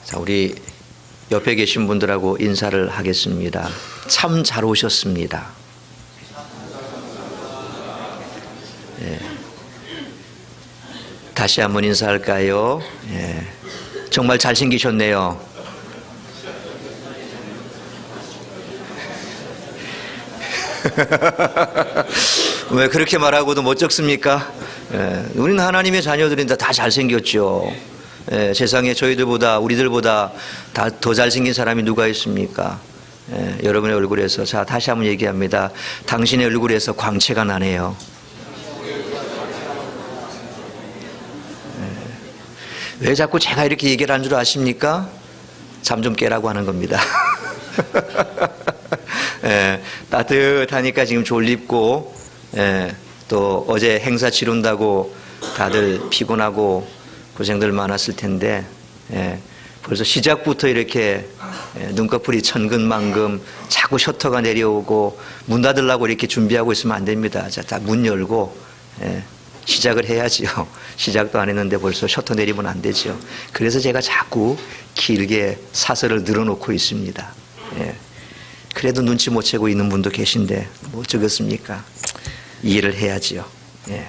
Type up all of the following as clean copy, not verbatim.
자, 우리 옆에 계신 분들하고 인사를 하겠습니다. 참 잘 오셨습니다. 예. 다시 한번 인사할까요? 예. 정말 잘생기셨네요. 왜 그렇게 말하고도 못 적습니까? 예. 우리는 하나님의 자녀들인데 다 잘생겼죠. 예. 세상에 저희들보다 우리들보다 다 더 잘생긴 사람이 누가 있습니까? 예. 여러분의 얼굴에서, 자, 다시 한번 얘기합니다. 당신의 얼굴에서 광채가 나네요. 왜 자꾸 제가 이렇게 얘기를 하는 줄 아십니까? 잠 좀 깨라고 하는 겁니다. 예, 따뜻하니까 지금 졸립고, 예, 또 어제 행사 치른다고 다들 피곤하고 고생들 많았을 텐데, 예, 벌써 시작부터 이렇게 눈꺼풀이 천근만금 자꾸 셔터가 내려오고 문 닫으려고 이렇게 준비하고 있으면 안 됩니다. 자, 딱 문 열고, 예, 시작을 해야지요. 시작도 안 했는데 벌써 셔터 내리면 안 되죠. 그래서 제가 자꾸 길게 사설을 늘어놓고 있습니다. 예. 그래도 눈치 못 채고 있는 분도 계신데 뭐 어쩌겠습니까? 이해를 해야지요. 예.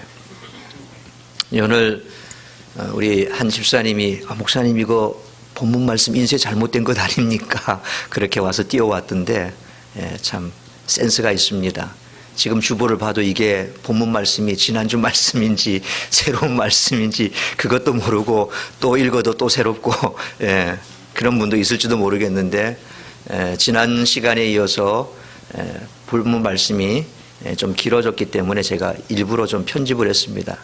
오늘 우리 한 집사님이 목사님 이거 본문 말씀 인쇄 잘못된 것 아닙니까? 그렇게 와서 띄워왔던데, 예, 참 센스가 있습니다. 지금 주보를 봐도 이게 본문 말씀이 지난주 말씀인지 새로운 말씀인지 그것도 모르고 또 읽어도 또 새롭고, 예, 그런 분도 있을지도 모르겠는데, 지난 시간에 이어서 본문 말씀이 좀 길어졌기 때문에 제가 일부러 좀 편집을 했습니다.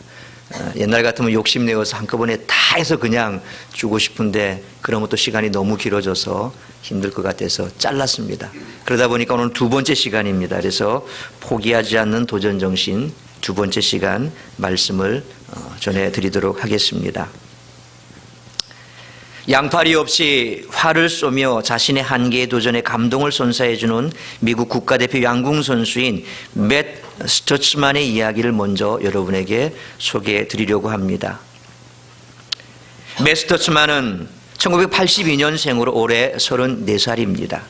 옛날 같으면 욕심내어서 한꺼번에 다 해서 그냥 주고 싶은데 그러면 또 시간이 너무 길어져서 힘들 것 같아서 잘랐습니다. 그러다 보니까 오늘 두 번째 시간입니다. 그래서 포기하지 않는 도전정신 두 번째 시간 말씀을 전해드리도록 하겠습니다. 양파리 없이 활을 쏘며 자신의 한계에 도전에 감동을 선사해주는 미국 국가대표 양궁 선수인 맷 스터츠만의 이야기를 먼저 여러분에게 소개해 드리려고 합니다. 맷 스터츠만은 1982년생으로 올해 34살입니다.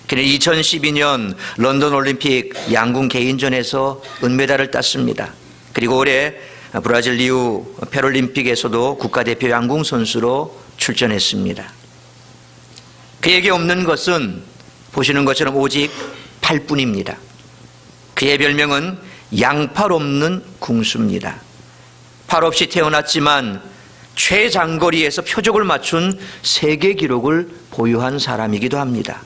그는 2012년 런던 올림픽 양궁 개인전에서 은메달을 땄습니다. 그리고 올해 브라질 리우 패럴림픽에서도 국가대표 양궁 선수로 출전했습니다. 그에게 없는 것은 보시는 것처럼 오직 팔뿐입니다. 그의 별명은 양팔 없는 궁수입니다. 팔 없이 태어났지만 최장거리에서 표적을 맞춘 세계 기록을 보유한 사람이기도 합니다.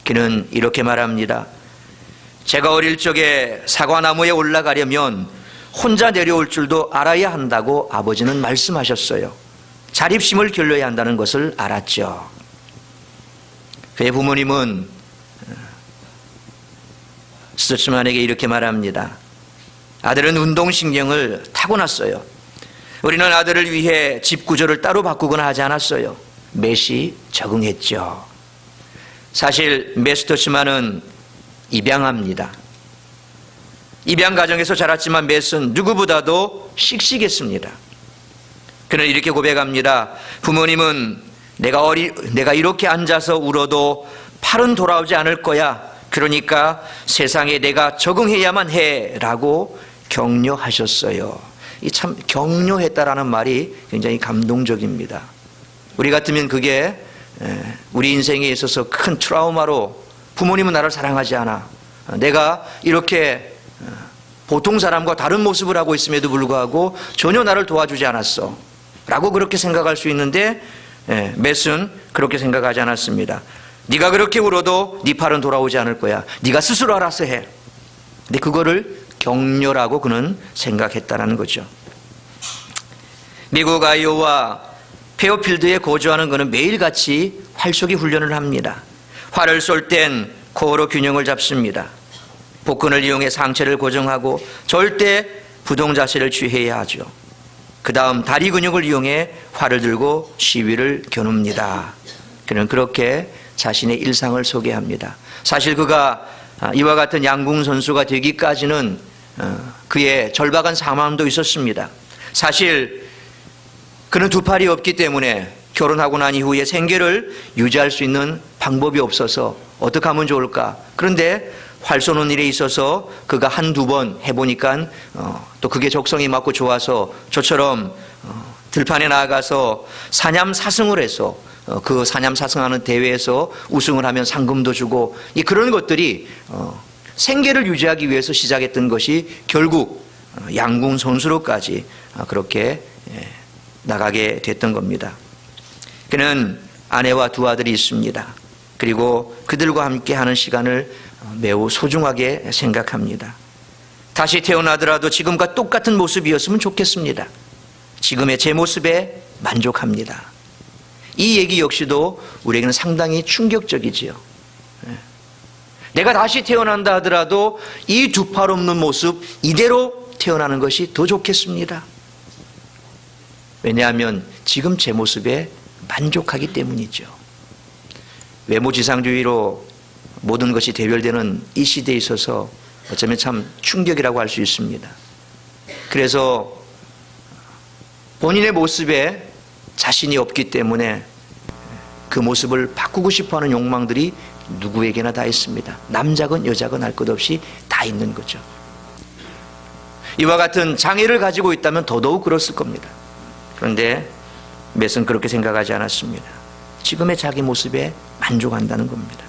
그는 이렇게 말합니다. 제가 어릴 적에 사과나무에 올라가려면 혼자 내려올 줄도 알아야 한다고 아버지는 말씀하셨어요. 자립심을 길러야 한다는 것을 알았죠. 그의 부모님은 스터츠만에게 이렇게 말합니다. 아들은 운동신경을 타고났어요. 우리는 아들을 위해 집 구조를 따로 바꾸거나 하지 않았어요. 맷이 적응했죠. 사실 맷 스터츠만은 입양합니다. 입양 가정에서 자랐지만 맷은 누구보다도 씩씩했습니다. 그는 이렇게 고백합니다. 부모님은 내가 이렇게 앉아서 울어도 팔은 돌아오지 않을 거야. 그러니까 세상에 내가 적응해야만 해라고 격려하셨어요. 이 참 격려했다라는 말이 굉장히 감동적입니다. 우리 같으면 그게 우리 인생에 있어서 큰 트라우마로 부모님은 나를 사랑하지 않아. 내가 이렇게 보통 사람과 다른 모습을 하고 있음에도 불구하고 전혀 나를 도와주지 않았어 라고 그렇게 생각할 수 있는데, 맷은 그렇게 생각하지 않았습니다. 네가 그렇게 울어도 네 팔은 돌아오지 않을 거야. 네가 스스로 알아서 해. 근데 그거를 격려라고 그는 생각했다는 거죠. 미국 아이오와 페어필드에 거주하는 그는 매일같이 활쏘기 훈련을 합니다. 활을 쏠 땐 코어로 균형을 잡습니다. 복근을 이용해 상체를 고정하고 절대 부동 자세를 취해야 하죠. 그 다음 다리 근육을 이용해 활을 들고 시위를 겨눕니다. 그는 그렇게 자신의 일상을 소개합니다. 사실 그가 이와 같은 양궁 선수가 되기까지는 그의 절박한 상황도 있었습니다. 사실 그는 두 팔이 없기 때문에 결혼하고 난 이후에 생계를 유지할 수 있는 방법이 없어서 어떻게 하면 좋을까? 그런데 활 쏘는 일에 있어서 그가 한두 번 해보니까 또 그게 적성이 맞고 좋아서 저처럼 들판에 나가서 사냠 사승을 해서 그 사냠 사승하는 대회에서 우승을 하면 상금도 주고 그런 것들이 생계를 유지하기 위해서 시작했던 것이 결국 양궁 선수로까지 그렇게 나가게 됐던 겁니다. 그는 아내와 두 아들이 있습니다. 그리고 그들과 함께 하는 시간을 매우 소중하게 생각합니다. 다시 태어나더라도 지금과 똑같은 모습이었으면 좋겠습니다. 지금의 제 모습에 만족합니다. 이 얘기 역시도 우리에게는 상당히 충격적이지요. 내가 다시 태어난다 하더라도 이 두 팔 없는 모습 이대로 태어나는 것이 더 좋겠습니다. 왜냐하면 지금 제 모습에 만족하기 때문이죠. 외모지상주의로 모든 것이 대별되는 이 시대에 있어서 어쩌면 참 충격이라고 할 수 있습니다. 그래서 본인의 모습에 자신이 없기 때문에 그 모습을 바꾸고 싶어하는 욕망들이 누구에게나 다 있습니다. 남자건 여자건 할 것 없이 다 있는 거죠. 이와 같은 장애를 가지고 있다면 더더욱 그랬을 겁니다. 그런데 맷은 그렇게 생각하지 않았습니다. 지금의 자기 모습에 만족한다는 겁니다.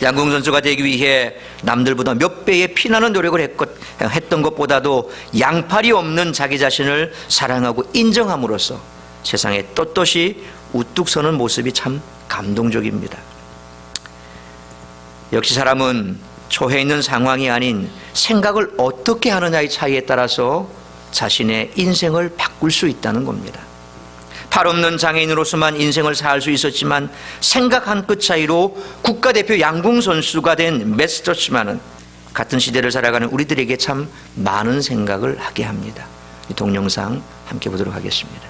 양궁 선수가 되기 위해 남들보다 몇 배의 피나는 노력을 했던 것보다도 양팔이 없는 자기 자신을 사랑하고 인정함으로써 세상에 떳떳이 우뚝 서는 모습이 참 감동적입니다. 역시 사람은 처해 있는 상황이 아닌 생각을 어떻게 하느냐의 차이에 따라서 자신의 인생을 바꿀 수 있다는 겁니다. 팔 없는 장애인으로서만 인생을 살 수 있었지만 생각 한 끗 차이로 국가대표 양궁 선수가 된 맷 스터츠만은 같은 시대를 살아가는 우리들에게 참 많은 생각을 하게 합니다. 이 동영상 함께 보도록 하겠습니다.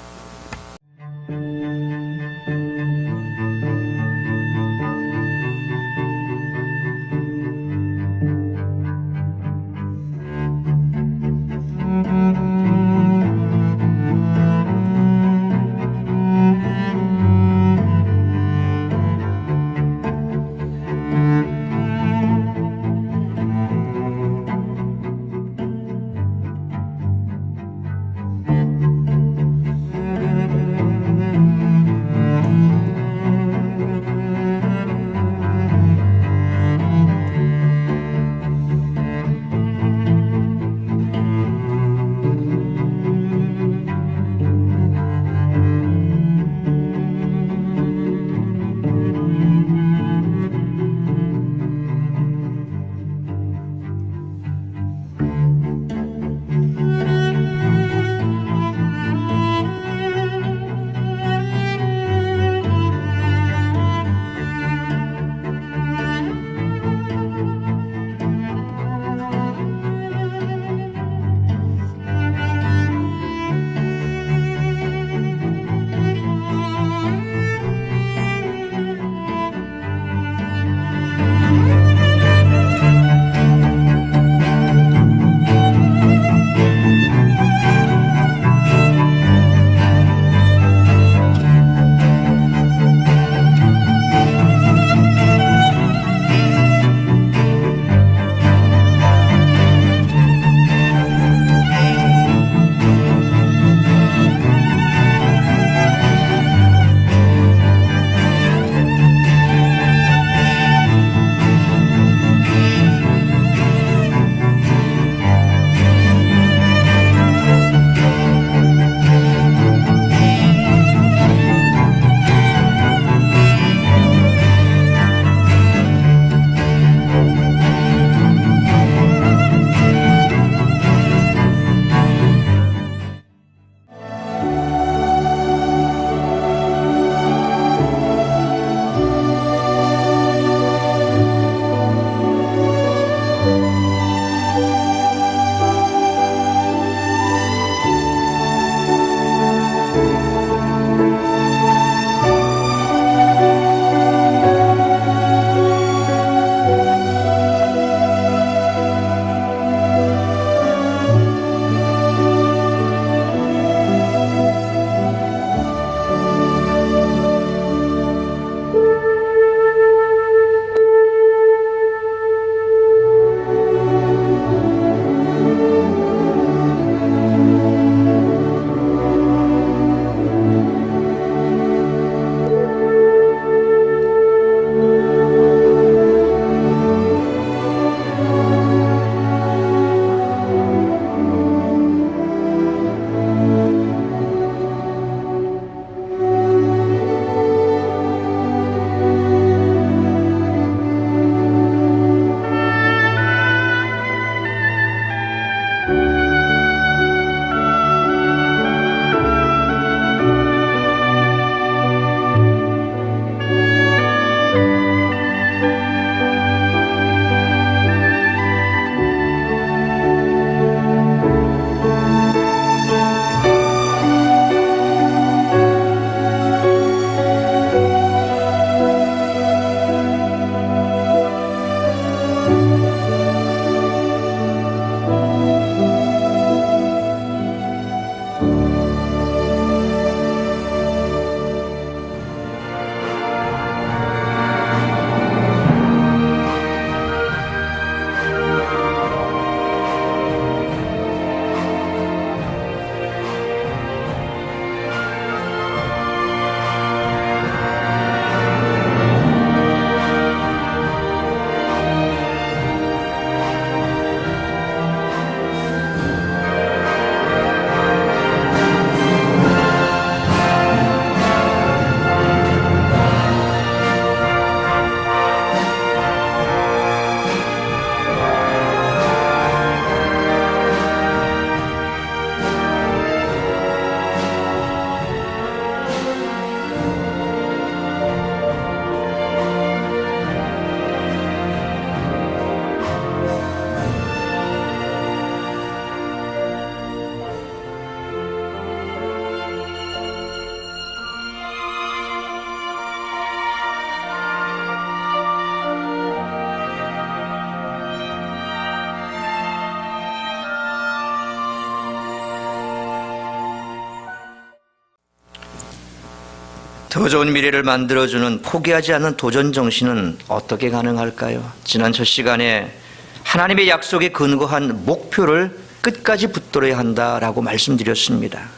더 좋은 미래를 만들어주는 포기하지 않는 도전 정신은 어떻게 가능할까요? 지난 첫 시간에 하나님의 약속에 근거한 목표를 끝까지 붙들어야 한다라고 말씀드렸습니다.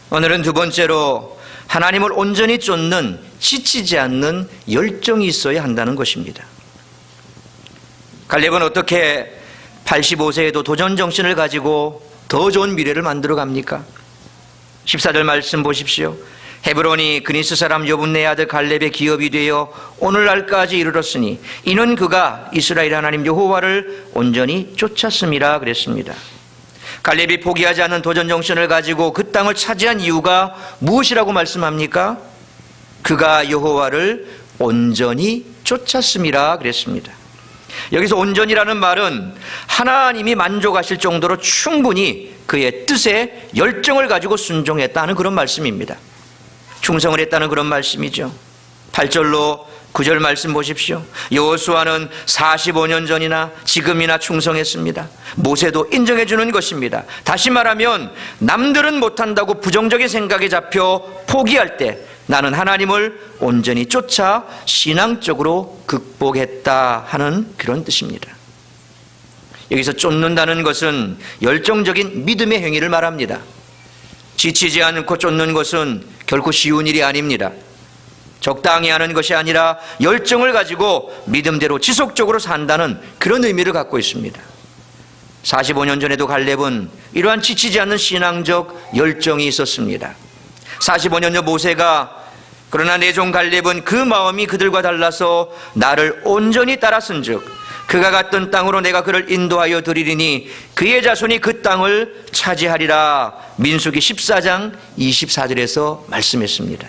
오늘은 두 번째로 하나님을 온전히 쫓는 지치지 않는 열정이 있어야 한다는 것입니다. 갈렙은 어떻게 85세에도 도전 정신을 가지고 더 좋은 미래를 만들어 갑니까? 14절 말씀 보십시오. 헤브론이 그니스 사람 여분네 아들 갈렙의 기업이 되어 오늘날까지 이르렀으니 이는 그가 이스라엘 하나님 여호와를 온전히 쫓았음이라 그랬습니다. 갈렙이 포기하지 않는 도전 정신을 가지고 그 땅을 차지한 이유가 무엇이라고 말씀합니까? 그가 여호와를 온전히 쫓았음이라 그랬습니다. 여기서 온전이라는 말은 하나님이 만족하실 정도로 충분히 그의 뜻에 열정을 가지고 순종했다는 그런 말씀입니다. 충성을 했다는 그런 말씀이죠. 8절로 9절 말씀 보십시오. 여호수아는 45년 전이나 지금이나 충성했습니다. 모세도 인정해 주는 것입니다. 다시 말하면 남들은 못한다고 부정적인 생각에 잡혀 포기할 때 나는 하나님을 온전히 쫓아 신앙적으로 극복했다 하는 그런 뜻입니다. 여기서 쫓는다는 것은 열정적인 믿음의 행위를 말합니다. 지치지 않고 쫓는 것은 결코 쉬운 일이 아닙니다. 적당히 하는 것이 아니라 열정을 가지고 믿음대로 지속적으로 산다는 그런 의미를 갖고 있습니다. 45년 전에도 갈렙은 이러한 지치지 않는 신앙적 열정이 있었습니다. 45년 전 모세가 그러나 내 종 갈렙은 그 마음이 그들과 달라서 나를 온전히 따랐은즉 그가 갔던 땅으로 내가 그를 인도하여 드리리니 그의 자손이 그 땅을 차지하리라. 민수기 14장 24절에서 말씀했습니다.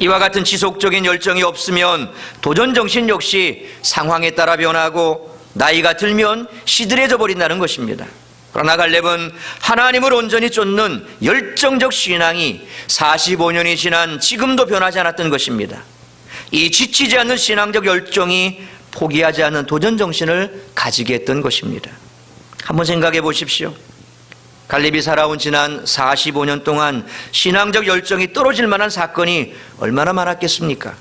이와 같은 지속적인 열정이 없으면 도전정신 역시 상황에 따라 변하고 나이가 들면 시들해져 버린다는 것입니다. 그러나 갈렙은 하나님을 온전히 쫓는 열정적 신앙이 45년이 지난 지금도 변하지 않았던 것입니다. 이 지치지 않는 신앙적 열정이 포기하지 않는 도전정신을 가지게 했던 것입니다. 한번 생각해 보십시오. 갈렙이 살아온 지난 45년 동안 신앙적 열정이 떨어질 만한 사건이 얼마나 많았겠습니까?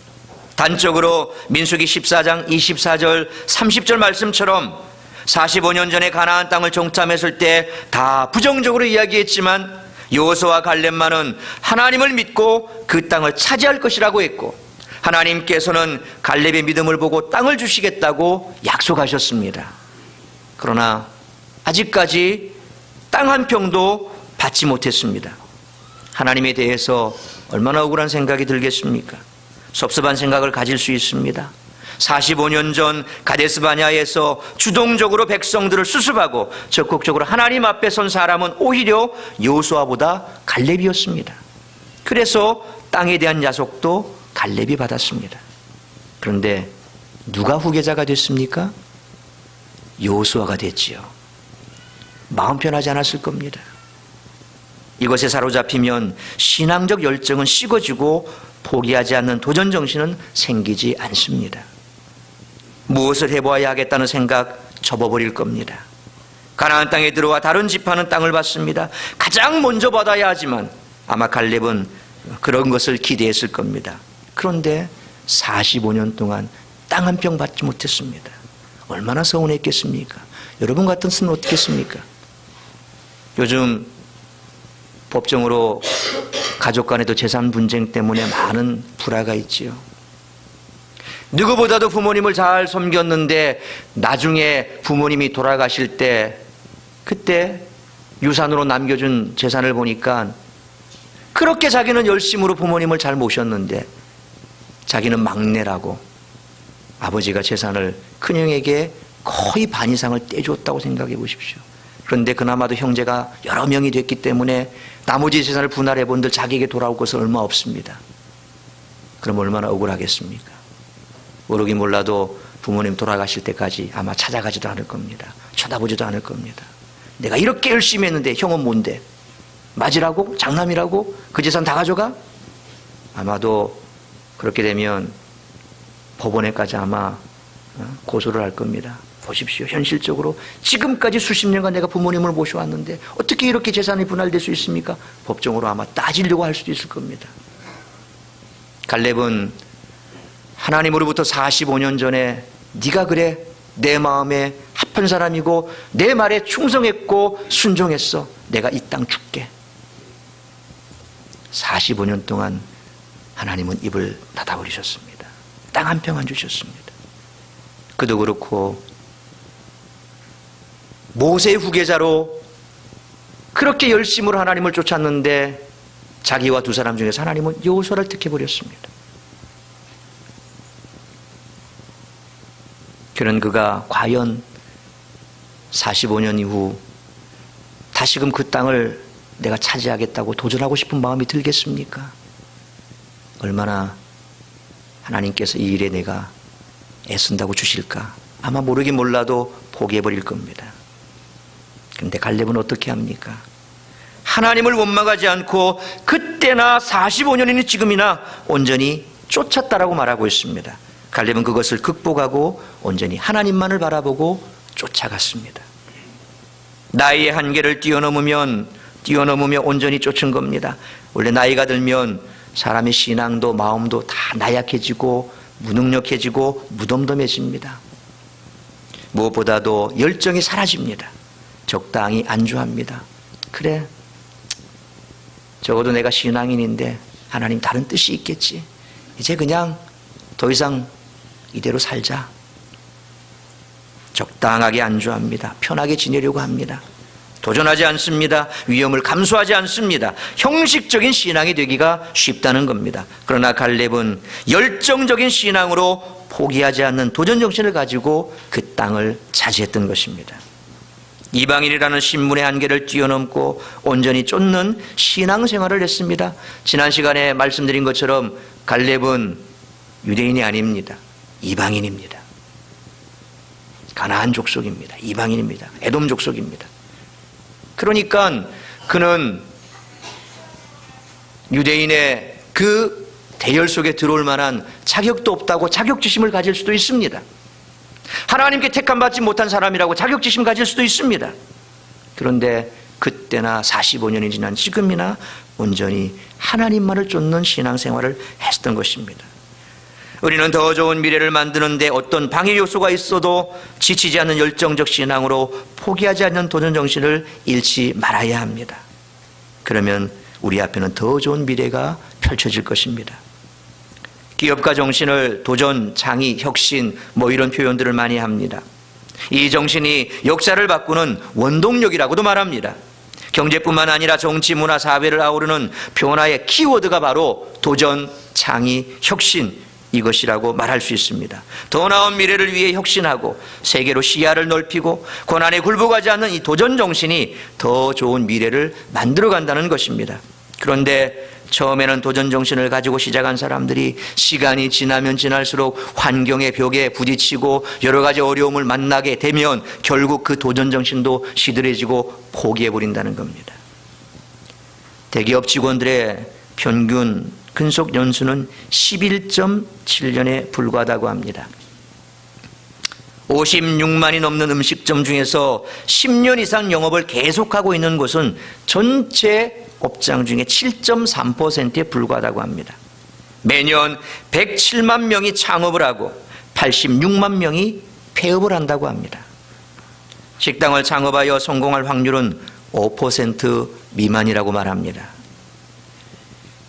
단적으로 민수기 14장 24절 30절 말씀처럼 45년 전에 가나안 땅을 정탐했을 때 다 부정적으로 이야기했지만 여호수아와 갈렙만은 하나님을 믿고 그 땅을 차지할 것이라고 했고 하나님께서는 갈렙의 믿음을 보고 땅을 주시겠다고 약속하셨습니다. 그러나 아직까지 땅 한 평도 받지 못했습니다. 하나님에 대해서 얼마나 억울한 생각이 들겠습니까? 섭섭한 생각을 가질 수 있습니다. 45년 전 가데스 바냐에서 주동적으로 백성들을 수습하고 적극적으로 하나님 앞에 선 사람은 오히려 여호수아보다 갈렙이었습니다. 그래서 땅에 대한 야속도 갈렙이 받았습니다. 그런데 누가 후계자가 됐습니까? 여호수아가 됐지요. 마음 편하지 않았을 겁니다. 이것에 사로잡히면 신앙적 열정은 식어지고 포기하지 않는 도전정신은 생기지 않습니다. 무엇을 해보아야 하겠다는 생각 접어버릴 겁니다. 가나안 땅에 들어와 다른 지파는 땅을 받습니다. 가장 먼저 받아야 하지만 아마 갈렙은 그런 것을 기대했을 겁니다. 그런데 45년 동안 땅 한 평 받지 못했습니다. 얼마나 서운했겠습니까? 여러분 같으면 어떻겠습니까? 요즘 법정으로 가족 간에도 재산 분쟁 때문에 많은 불화가 있지요. 누구보다도 부모님을 잘 섬겼는데 나중에 부모님이 돌아가실 때 그때 유산으로 남겨준 재산을 보니까 그렇게 자기는 열심으로 부모님을 잘 모셨는데 자기는 막내라고 아버지가 재산을 큰형에게 거의 반 이상을 떼줬다고 생각해 보십시오. 그런데 그나마도 형제가 여러 명이 됐기 때문에 나머지 재산을 분할해 본들 자기에게 돌아올 것은 얼마 없습니다. 그럼 얼마나 억울하겠습니까? 모르긴 몰라도 부모님 돌아가실 때까지 아마 찾아가지도 않을 겁니다. 쳐다보지도 않을 겁니다. 내가 이렇게 열심히 했는데 형은 뭔데? 맞으라고? 장남이라고? 그 재산 다 가져가? 아마도 그렇게 되면 법원에까지 아마 고소를 할 겁니다. 보십시오. 현실적으로 지금까지 수십 년간 내가 부모님을 모셔왔는데 어떻게 이렇게 재산이 분할될 수 있습니까? 법정으로 아마 따지려고 할 수도 있을 겁니다. 갈렙은 하나님으로부터 45년 전에 네가 그래 내 마음에 합한 사람이고 내 말에 충성했고 순종했어. 내가 이 땅 줄게. 45년 동안 하나님은 입을 닫아버리셨습니다. 땅 한 평 안 주셨습니다. 그도 그렇고 모세의 후계자로 그렇게 열심으로 하나님을 쫓았는데 자기와 두 사람 중에서 하나님은 여호수아를 택해버렸습니다. 그런 그가 과연 45년 이후 다시금 그 땅을 내가 차지하겠다고 도전하고 싶은 마음이 들겠습니까? 얼마나 하나님께서 이 일에 내가 애쓴다고 주실까? 아마 모르긴 몰라도 포기해버릴 겁니다. 그런데 갈렙은 어떻게 합니까? 하나님을 원망하지 않고 그때나 45년이니 지금이나 온전히 쫓았다라고 말하고 있습니다. 갈렙은 그것을 극복하고 온전히 하나님만을 바라보고 쫓아갔습니다. 나이의 한계를 뛰어넘으며 온전히 쫓은 겁니다. 원래 나이가 들면 사람의 신앙도 마음도 다 나약해지고 무능력해지고 무덤덤해집니다. 무엇보다도 열정이 사라집니다. 적당히 안주합니다. 그래, 적어도 내가 신앙인인데 하나님 다른 뜻이 있겠지. 이제 그냥 더 이상 이대로 살자. 적당하게 안주합니다. 편하게 지내려고 합니다. 도전하지 않습니다. 위험을 감수하지 않습니다. 형식적인 신앙이 되기가 쉽다는 겁니다. 그러나 갈렙은 열정적인 신앙으로 포기하지 않는 도전정신을 가지고 그 땅을 차지했던 것입니다. 이방인이라는 신분의 한계를 뛰어넘고 온전히 쫓는 신앙생활을 했습니다. 지난 시간에 말씀드린 것처럼 갈렙은 유대인이 아닙니다. 이방인입니다. 가나안 족속입니다. 이방인입니다. 에돔 족속입니다. 그러니까 그는 유대인의 그 대열 속에 들어올 만한 자격도 없다고 자격지심을 가질 수도 있습니다. 하나님께 택함받지 못한 사람이라고 자격지심 가질 수도 있습니다. 그런데 그때나 45년이 지난 지금이나 온전히 하나님만을 쫓는 신앙생활을 했던 것입니다. 우리는 더 좋은 미래를 만드는데 어떤 방해 요소가 있어도 지치지 않는 열정적 신앙으로 포기하지 않는 도전정신을 잃지 말아야 합니다. 그러면 우리 앞에는 더 좋은 미래가 펼쳐질 것입니다. 기업가 정신을 도전, 창의, 혁신 이런 표현들을 많이 합니다. 이 정신이 역사를 바꾸는 원동력이라고도 말합니다. 경제뿐만 아니라 정치, 문화, 사회를 아우르는 변화의 키워드가 바로 도전, 창의, 혁신 이것이라고 말할 수 있습니다. 더 나은 미래를 위해 혁신하고 세계로 시야를 넓히고 고난에 굴복하지 않는 이 도전 정신이 더 좋은 미래를 만들어간다는 것입니다. 그런데 처음에는 도전 정신을 가지고 시작한 사람들이 시간이 지나면 지날수록 환경의 벽에 부딪히고 여러 가지 어려움을 만나게 되면 결국 그 도전 정신도 시들해지고 포기해버린다는 겁니다. 대기업 직원들의 평균 근속 연수는 11.7년에 불과하다고 합니다. 56만이 넘는 음식점 중에서 10년 이상 영업을 계속하고 있는 곳은 전체 업장 중에 7.3%에 불과하다고 합니다. 매년 107만 명이 창업을 하고 86만 명이 폐업을 한다고 합니다. 식당을 창업하여 성공할 확률은 5% 미만이라고 말합니다.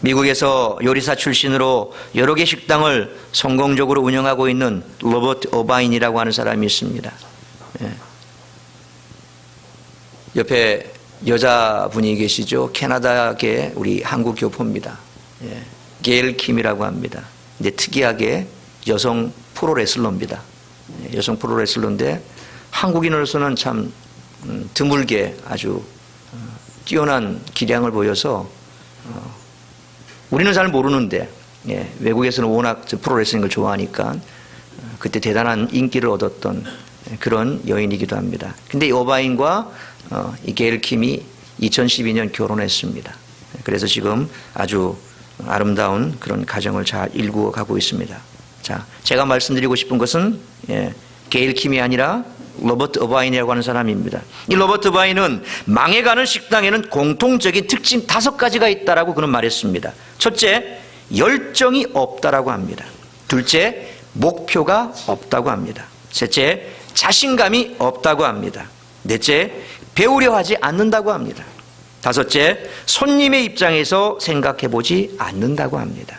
미국에서 요리사 출신으로 여러 개 식당을 성공적으로 운영하고 있는 로버트 오바인이라고 하는 사람이 있습니다. 옆에 여자분이 계시죠. 캐나다계 우리 한국 교포입니다. 게일 킴이라고 합니다. 근데 특이하게 여성 프로레슬러입니다. 여성 프로레슬러인데 한국인으로서는 참 드물게 아주 뛰어난 기량을 보여서 우리는 잘 모르는데 외국에서는 워낙 프로레슬링을 좋아하니까 그때 대단한 인기를 얻었던 그런 여인이기도 합니다. 근데 이 오바인과 이 게일 킴이 2012년 결혼했습니다. 그래서 지금 아주 아름다운 그런 가정을 잘 일구어 가고 있습니다. 자, 제가 말씀드리고 싶은 것은 게일 킴이 아니라 로버트 오바인이라고 하는 사람입니다. 이 로버트 오바인은 망해가는 식당에는 공통적인 특징 5가지가 있다라고 그는 말했습니다. 첫째, 열정이 없다라고 합니다. 둘째, 목표가 없다고 합니다. 셋째, 자신감이 없다고 합니다. 넷째, 배우려 하지 않는다고 합니다. 다섯째, 손님의 입장에서 생각해 보지 않는다고 합니다.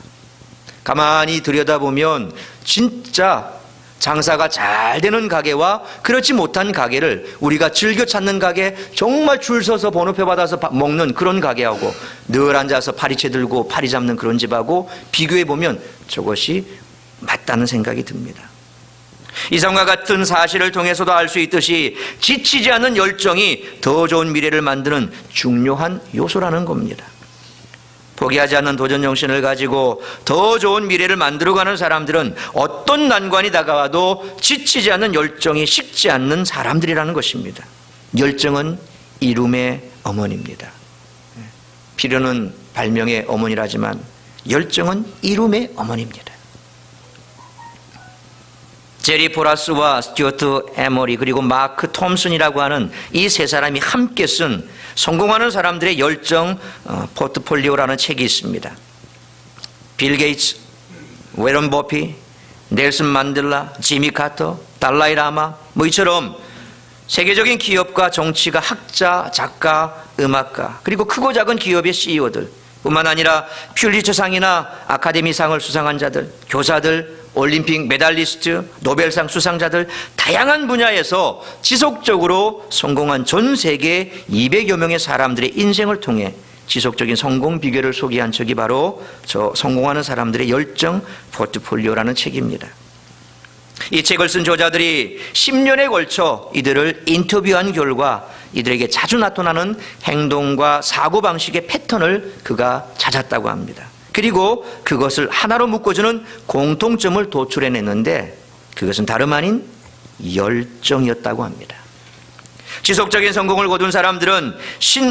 가만히 들여다보면 진짜 장사가 잘 되는 가게와 그렇지 못한 가게를, 우리가 즐겨 찾는 가게, 정말 줄 서서 번호표 받아서 먹는 그런 가게하고 늘 앉아서 파리채 들고 파리 잡는 그런 집하고 비교해 보면 저것이 맞다는 생각이 듭니다. 이상과 같은 사실을 통해서도 알 수 있듯이 지치지 않는 열정이 더 좋은 미래를 만드는 중요한 요소라는 겁니다. 포기하지 않는 도전 정신을 가지고 더 좋은 미래를 만들어가는 사람들은 어떤 난관이 다가와도 지치지 않는 열정이 식지 않는 사람들이라는 것입니다. 열정은 이룸의 어머니입니다. 필요는 발명의 어머니라지만 열정은 이룸의 어머니입니다. 제리 포라스와 스튜어트 에머리 그리고 마크 톰슨이라고 하는 이 세 사람이 함께 쓴 성공하는 사람들의 열정 포트폴리오라는 책이 있습니다. 빌 게이츠, 워런 버핏, 넬슨 만델라, 지미 카터, 달라이 라마 이처럼 세계적인 기업가, 정치가, 학자, 작가, 음악가 그리고 크고 작은 기업의 CEO들 뿐만 아니라 퓰리처상이나 아카데미상을 수상한 자들, 교사들, 올림픽 메달리스트, 노벨상 수상자들, 다양한 분야에서 지속적으로 성공한 전 세계 200여 명의 사람들의 인생을 통해 지속적인 성공 비결을 소개한 책이 바로 저 성공하는 사람들의 열정 포트폴리오라는 책입니다. 이 책을 쓴 저자들이 10년에 걸쳐 이들을 인터뷰한 결과 이들에게 자주 나타나는 행동과 사고방식의 패턴을 그가 찾았다고 합니다. 그리고 그것을 하나로 묶어주는 공통점을 도출해냈는데 그것은 다름 아닌 열정이었다고 합니다. 지속적인 성공을 거둔 사람들은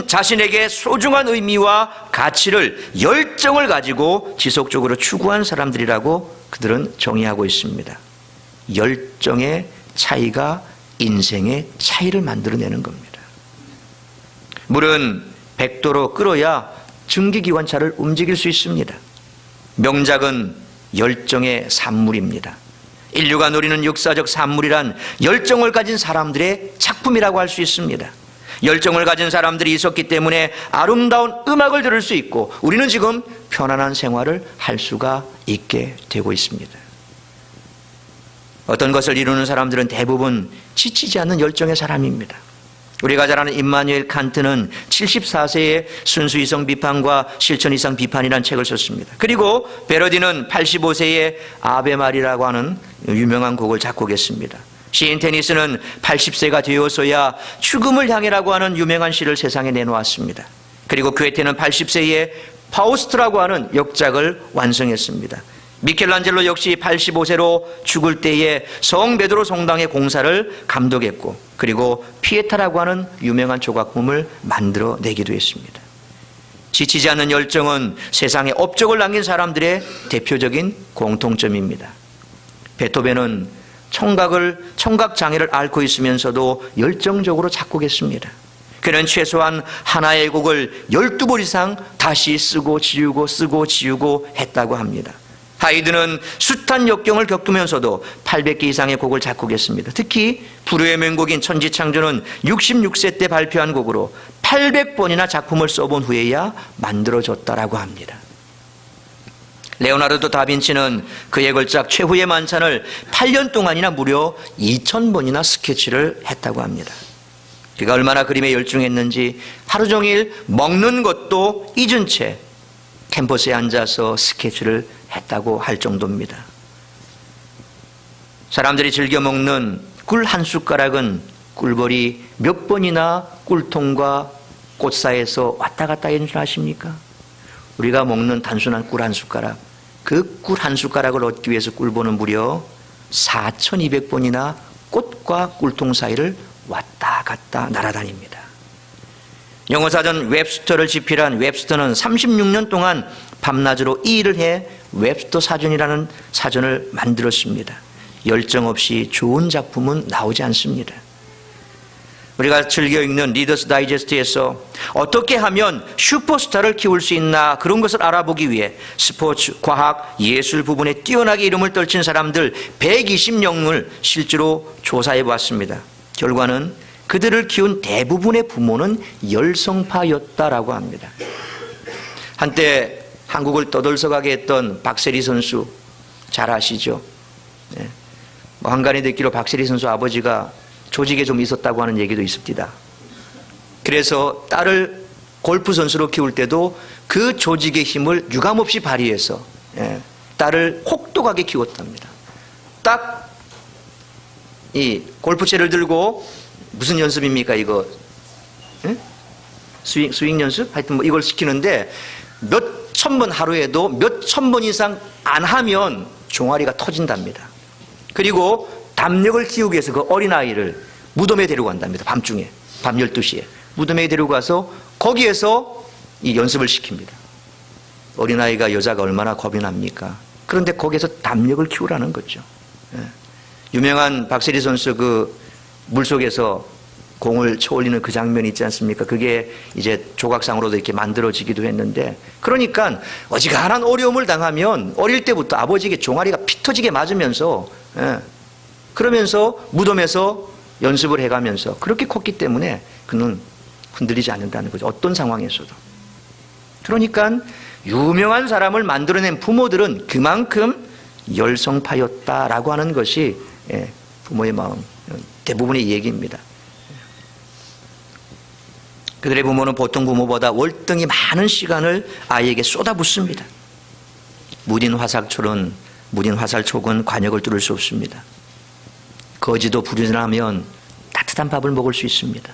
자신에게 소중한 의미와 가치를 열정을 가지고 지속적으로 추구한 사람들이라고 그들은 정의하고 있습니다. 열정의 차이가 인생의 차이를 만들어내는 겁니다. 물은 100도로 끓어야 증기기관차를 움직일 수 있습니다. 명작은 열정의 산물입니다. 인류가 누리는 역사적 산물이란 열정을 가진 사람들의 작품이라고 할 수 있습니다. 열정을 가진 사람들이 있었기 때문에 아름다운 음악을 들을 수 있고 우리는 지금 편안한 생활을 할 수가 있게 되고 있습니다. 어떤 것을 이루는 사람들은 대부분 지치지 않는 열정의 사람입니다. 우리가 잘 아는 임마누엘 칸트는 74세에 순수 이성 비판과 실천 이상 비판이라는 책을 썼습니다. 그리고 베르디는 85세에 아베 마리라고 하는 유명한 곡을 작곡했습니다. 시인 테니스는 80세가 되어서야 죽음을 향해라고 하는 유명한 시를 세상에 내놓았습니다. 그리고 괴테는 80세에 파우스트라고 하는 역작을 완성했습니다. 미켈란젤로 역시 85세로 죽을 때에 성 베드로 성당의 공사를 감독했고 그리고 피에타라고 하는 유명한 조각품을 만들어내기도 했습니다. 지치지 않는 열정은 세상에 업적을 남긴 사람들의 대표적인 공통점입니다. 베토벤은 청각 장애를 앓고 있으면서도 열정적으로 작곡했습니다. 그는 최소한 하나의 곡을 12번 이상 다시 쓰고 지우고 했다고 합니다. 하이드는 숱한 역경을 겪으면서도 800개 이상의 곡을 작곡했습니다. 특히 불후의 명곡인 천지창조는 66세 때 발표한 곡으로 800번이나 작품을 써본 후에야 만들어졌다라고 합니다. 레오나르도 다빈치는 그의 걸작 최후의 만찬을 8년 동안이나 무려 2000번이나 스케치를 했다고 합니다. 그가 얼마나 그림에 열중했는지 하루 종일 먹는 것도 잊은 채 캠퍼스에 앉아서 스케치를 했다고 할 정도입니다. 사람들이 즐겨 먹는 꿀 한 숟가락은 꿀벌이 몇 번이나 꿀통과 꽃 사이에서 왔다 갔다 하는 줄 아십니까? 우리가 먹는 단순한 꿀 한 숟가락, 그 꿀 한 숟가락을 얻기 위해서 꿀벌은 무려 4200번이나 꽃과 꿀통 사이를 왔다 갔다 날아다닙니다. 영어사전 웹스터를 집필한 웹스터는 36년 동안 밤낮으로 이 일을 해 웹스터 사전이라는 사전을 만들었습니다. 열정 없이 좋은 작품은 나오지 않습니다. 우리가 즐겨 읽는 리더스 다이제스트에서 어떻게 하면 슈퍼스타를 키울 수 있나 그런 것을 알아보기 위해 스포츠, 과학, 예술 부분에 뛰어나게 이름을 떨친 사람들 120명을 실제로 조사해 보았습니다. 결과는 그들을 키운 대부분의 부모는 열성파였다라고 합니다. 한때 한국을 떠들썩하게 했던 박세리 선수 잘 아시죠? 네. 한간에 듣기로 박세리 선수 아버지가 조직에 좀 있었다고 하는 얘기도 있습니다. 그래서 딸을 골프 선수로 키울 때도 그 조직의 힘을 유감없이 발휘해서 딸을 혹독하게 키웠답니다. 딱 이 골프채를 들고 무슨 연습입니까 이거? 스윙 연습? 하여튼 뭐 이걸 시키는데 몇 천 번 하루에도 몇 천 번 이상 안 하면 종아리가 터진답니다. 그리고 담력을 키우기 위해서 그 어린아이를 무덤에 데리고 간답니다. 밤중에, 밤 12시에. 무덤에 데리고 가서 거기에서 이 연습을 시킵니다. 어린아이가 여자가 얼마나 겁이 납니까? 그런데 거기에서 담력을 키우라는 거죠. 유명한 박세리 선수 그 물속에서 공을 쳐올리는 그 장면이 있지 않습니까? 그게 이제 조각상으로도 이렇게 만들어지기도 했는데, 그러니까 어지간한 어려움을 당하면 어릴 때부터 아버지에게 종아리가 피 터지게 맞으면서 그러면서 무덤에서 연습을 해가면서 그렇게 컸기 때문에 그는 흔들리지 않는다는 거죠. 어떤 상황에서도. 그러니까 유명한 사람을 만들어낸 부모들은 그만큼 열성파였다라고 하는 것이 부모의 마음, 대부분의 얘기입니다. 그들의 부모는 보통 부모보다 월등히 많은 시간을 아이에게 쏟아붓습니다. 무딘 화살촉은 관역을 뚫을 수 없습니다. 거지도 부지런하면 따뜻한 밥을 먹을 수 있습니다.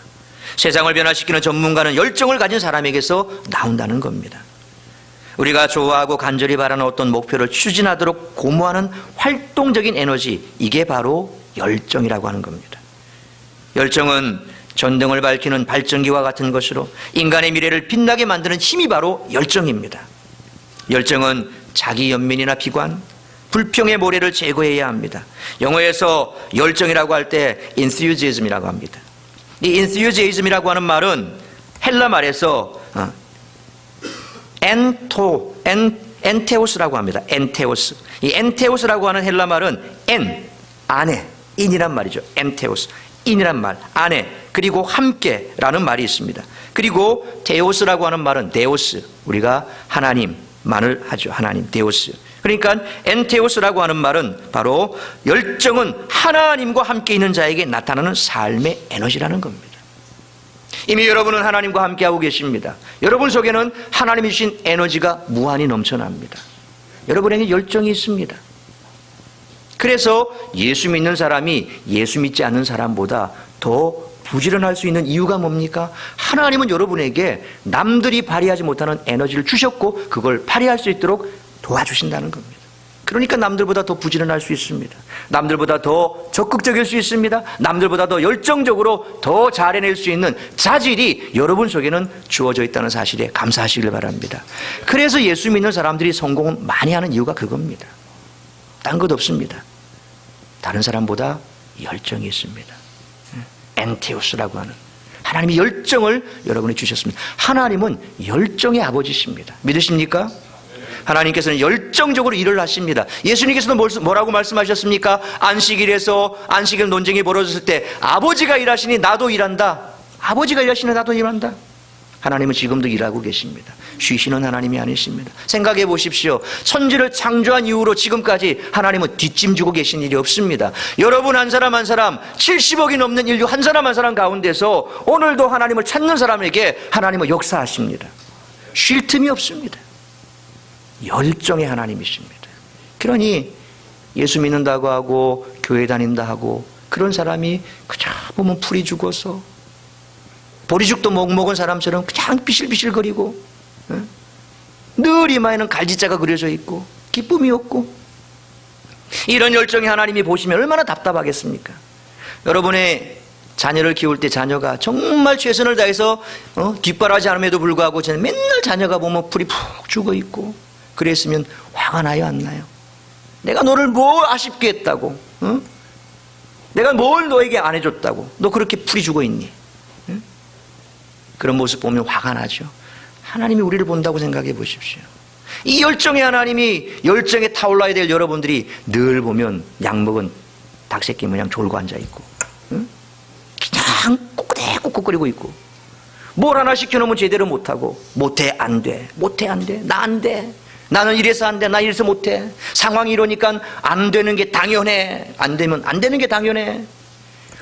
세상을 변화시키는 전문가는 열정을 가진 사람에게서 나온다는 겁니다. 우리가 좋아하고 간절히 바라는 어떤 목표를 추진하도록 고무하는 활동적인 에너지, 이게 바로 열정이라고 하는 겁니다. 열정은 전등을 밝히는 발전기와 같은 것으로 인간의 미래를 빛나게 만드는 힘이 바로 열정입니다. 열정은 자기 연민이나 비관, 불평의 모래를 제거해야 합니다. 영어에서 열정이라고 할 때 enthusiasm이라고 합니다. 이 enthusiasm이라고 하는 말은 헬라 말에서 엔테오스라고 합니다. 엔테오스. 이 엔테오스라고 하는 헬라 말은 안에, 인이란 말이죠. 엔테오스. 인이란 말, 안에, 그리고 함께라는 말이 있습니다. 그리고 데오스라고 하는 말은 데오스. 우리가 하나님만을 하죠. 하나님, 데오스. 그러니까 엔테오스라고 하는 말은 바로 열정은 하나님과 함께 있는 자에게 나타나는 삶의 에너지라는 겁니다. 이미 여러분은 하나님과 함께하고 계십니다. 여러분 속에는 하나님이 주신 에너지가 무한히 넘쳐납니다. 여러분에게 열정이 있습니다. 그래서 예수 믿는 사람이 예수 믿지 않는 사람보다 더 부지런할 수 있는 이유가 뭡니까? 하나님은 여러분에게 남들이 발휘하지 못하는 에너지를 주셨고 그걸 발휘할 수 있도록 도와주신다는 겁니다. 그러니까 남들보다 더 부지런할 수 있습니다. 남들보다 더 적극적일 수 있습니다. 남들보다 더 열정적으로 더 잘해낼 수 있는 자질이 여러분 속에는 주어져 있다는 사실에 감사하시길 바랍니다. 그래서 예수 믿는 사람들이 성공을 많이 하는 이유가 그겁니다. 딴 것 없습니다. 다른 사람보다 열정이 있습니다. 엔테오스라고 하는 하나님이 열정을 여러분이 주셨습니다. 하나님은 열정의 아버지십니다. 믿으십니까? 하나님께서는 열정적으로 일을 하십니다. 예수님께서도 뭐라고 말씀하셨습니까? 안식일에서 안식일 논쟁이 벌어졌을 때 아버지가 일하시니 나도 일한다. 아버지가 일하시니 나도 일한다. 하나님은 지금도 일하고 계십니다. 쉬시는 하나님이 아니십니다. 생각해 보십시오. 천지를 창조한 이후로 지금까지 하나님은 뒷짐지고 계신 일이 없습니다. 여러분 한 사람 한 사람 70억이 넘는 인류 한 사람 한 사람 가운데서 오늘도 하나님을 찾는 사람에게 하나님은 역사하십니다. 쉴 틈이 없습니다. 열정의 하나님이십니다. 그러니 예수 믿는다고 하고 교회 다닌다 하고 그런 사람이 그저 보면 풀이 죽어서 보리죽도 못 먹은 사람처럼 그냥 비실비실거리고 늘 이마에는 갈지자가 그려져 있고 기쁨이 없고, 이런 열정의 하나님이 보시면 얼마나 답답하겠습니까? 여러분의 자녀를 키울 때 자녀가 정말 최선을 다해서 뒷바라지 않음에도 불구하고 저는 맨날 자녀가 보면 풀이 푹 죽어있고 그랬으면 화가 나요 안 나요? 내가 너를 뭘 아쉽게 했다고? 내가 뭘 너에게 안 해줬다고? 너 그렇게 풀이 죽어있니? 그런 모습 보면 화가 나죠. 하나님이 우리를 본다고 생각해 보십시오. 이 열정의 하나님이 열정에 타올라야 될 여러분들이 늘 보면 약 먹은 닭새끼 모양 졸고 앉아있고, 응? 그냥 꾹꾹거리고 있고, 뭘 하나 시켜놓으면 제대로 못하고, 못해 안 돼, 못해 안 돼, 나 안 돼, 나는 이래서 안 돼, 나 이래서 못해, 상황이 이러니까 안 되는 게 당연해, 안 되면 안 되는 게 당연해.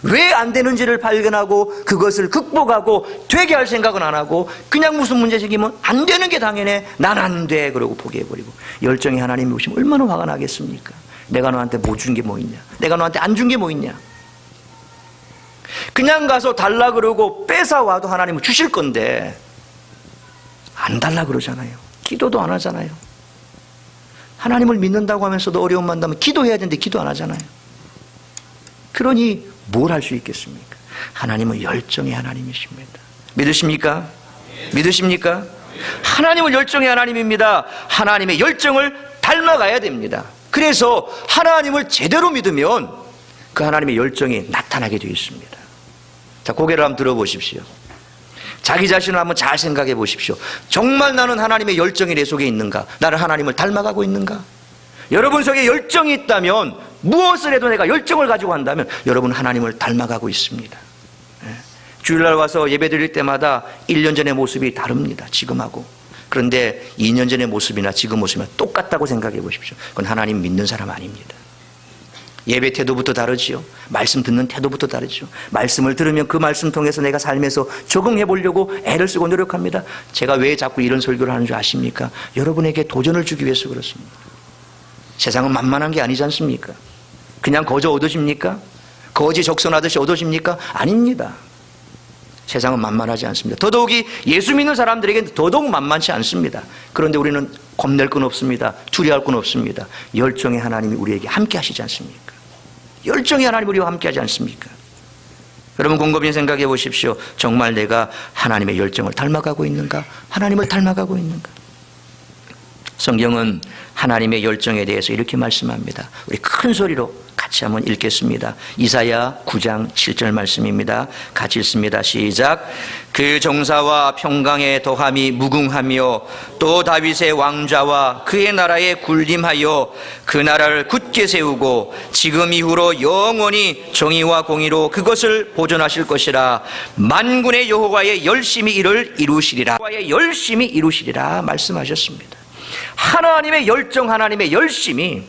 왜 안 되는지를 발견하고 그것을 극복하고 되게 할 생각은 안 하고 그냥 무슨 문제 생기면 안 되는 게 당연해, 난 안 돼, 그러고 포기해버리고. 열정의 하나님이 오시면 얼마나 화가 나겠습니까? 내가 너한테 못 준 게 뭐 있냐, 내가 너한테 안 준 게 뭐 있냐. 그냥 가서 달라 그러고 뺏어와도 하나님은 주실 건데 안 달라 그러잖아요. 기도도 안 하잖아요. 하나님을 믿는다고 하면서도 어려움 만나면 기도해야 되는데 기도 안 하잖아요. 그러니 뭘 할 수 있겠습니까? 하나님은 열정의 하나님이십니다. 믿으십니까? 믿으십니까? 하나님은 열정의 하나님입니다. 하나님의 열정을 닮아가야 됩니다. 그래서 하나님을 제대로 믿으면 그 하나님의 열정이 나타나게 되어 있습니다. 자, 고개를 한번 들어보십시오. 자기 자신을 한번 잘 생각해 보십시오. 정말 나는 하나님의 열정이 내 속에 있는가? 나는 하나님을 닮아가고 있는가? 여러분 속에 열정이 있다면, 무엇을 해도 내가 열정을 가지고 한다면 여러분 하나님을 닮아가고 있습니다. 주일날 와서 예배 드릴 때마다 1년 전의 모습이 다릅니다. 지금하고. 그런데 2년 전의 모습이나 지금 모습이나 똑같다고 생각해 보십시오. 그건 하나님 믿는 사람 아닙니다. 예배 태도부터 다르지요. 말씀 듣는 태도부터 다르죠. 말씀을 들으면 그 말씀 통해서 내가 삶에서 적응해 보려고 애를 쓰고 노력합니다. 제가 왜 자꾸 이런 설교를 하는 줄 아십니까? 여러분에게 도전을 주기 위해서 그렇습니다. 세상은 만만한 게 아니지 않습니까? 그냥 거저 얻으십니까? 거지 적선하듯이 얻으십니까? 아닙니다. 세상은 만만하지 않습니다. 더더욱이 예수 믿는 사람들에게는 더더욱 만만치 않습니다. 그런데 우리는 겁낼 건 없습니다. 두려워할 건 없습니다. 열정의 하나님이 우리에게 함께 하시지 않습니까? 열정의 하나님이 우리와 함께 하지 않습니까? 여러분 곰곰이 생각해 보십시오. 정말 내가 하나님의 열정을 닮아가고 있는가? 하나님을 닮아가고 있는가? 성경은 하나님의 열정에 대해서 이렇게 말씀합니다. 우리 큰 소리로 같이 한번 읽겠습니다. 이사야 9장 7절 말씀입니다. 같이 읽습니다. 시작. 그 정사와 평강의 더함이 무궁하며 또 다윗의 왕좌와 그의 나라에 군림하여 그 나라를 굳게 세우고 지금 이후로 영원히 정의와 공의로 그것을 보존하실 것이라. 만군의 여호와의 열심히 이를 이루시리라. 여호와의 열심히 이루시리라 말씀하셨습니다. 하나님의 열정, 하나님의 열심이.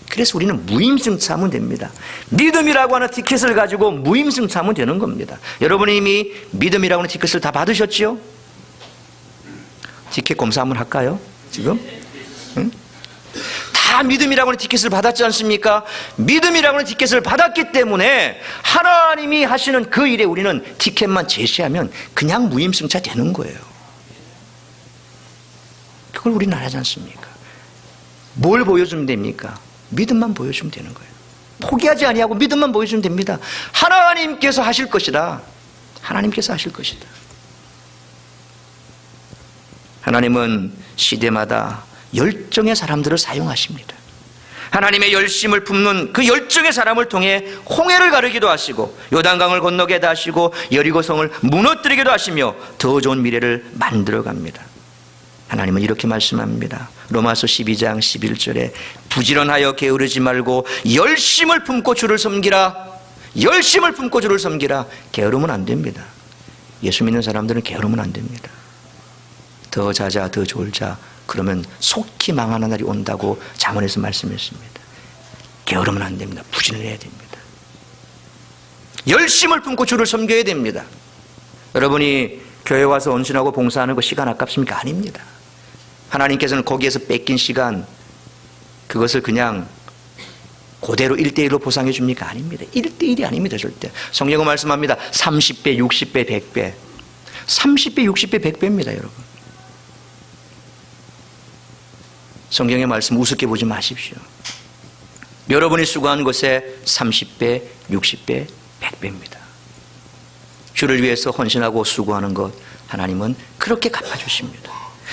그래서 우리는 무임승차하면 됩니다. 믿음이라고 하는 티켓을 가지고 무임승차하면 되는 겁니다. 여러분이 이미 믿음이라고 하는 티켓을 다 받으셨지요? 티켓 검사 한번 할까요? 지금? 응? 다 믿음이라고 하는 티켓을 받았지 않습니까? 믿음이라고 하는 티켓을 받았기 때문에 하나님이 하시는 그 일에 우리는 티켓만 제시하면 그냥 무임승차 되는 거예요. 그걸 우리는 안 하지 않습니까? 뭘 보여주면 됩니까? 믿음만 보여주면 되는 거예요. 포기하지 아니하고 믿음만 보여주면 됩니다. 하나님께서 하실 것이다. 하나님께서 하실 것이다. 하나님은 시대마다 열정의 사람들을 사용하십니다. 하나님의 열심을 품는 그 열정의 사람을 통해 홍해를 가르기도 하시고 요단강을 건너게 하시고 여리고성을 무너뜨리기도 하시며 더 좋은 미래를 만들어갑니다. 하나님은 이렇게 말씀합니다. 로마서 12장 11절에 부지런하여 게으르지 말고 열심을 품고 주를 섬기라. 열심을 품고 주를 섬기라. 게으르면 안 됩니다. 예수 믿는 사람들은 게으르면 안 됩니다. 더 자자 더 졸자 그러면 속히 망하는 날이 온다고 잠언에서 말씀했습니다. 게으르면 안 됩니다. 부지런해야 됩니다. 열심을 품고 주를 섬겨야 됩니다. 여러분이 교회 와서 헌신하고 봉사하는 거 시간 아깝습니까? 아닙니다. 하나님께서는 거기에서 뺏긴 시간 그것을 그냥 그대로 1대1로 보상해 줍니까? 아닙니다. 1대1이 아닙니다. 절대. 성경은 말씀합니다. 30배, 60배, 100배. 30배, 60배, 100배입니다. 여러분. 성경의 말씀 우습게 보지 마십시오. 여러분이 수고한 것에 30배, 60배, 100배입니다. 주를 위해서 헌신하고 수고하는 것 하나님은 그렇게 갚아주십니다.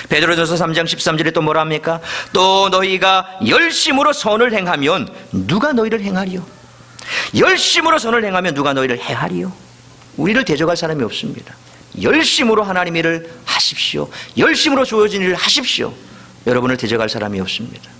베드로전서 3장 13절에 또 뭐라 합니까? 또 너희가 열심으로 선을 행하면 누가 너희를 행하리요? 열심으로 선을 행하면 누가 너희를 해하리요? 우리를 대적할 사람이 없습니다. 열심으로 하나님 일을 하십시오. 열심으로 주어진 일을 하십시오. 여러분을 대적할 사람이 없습니다.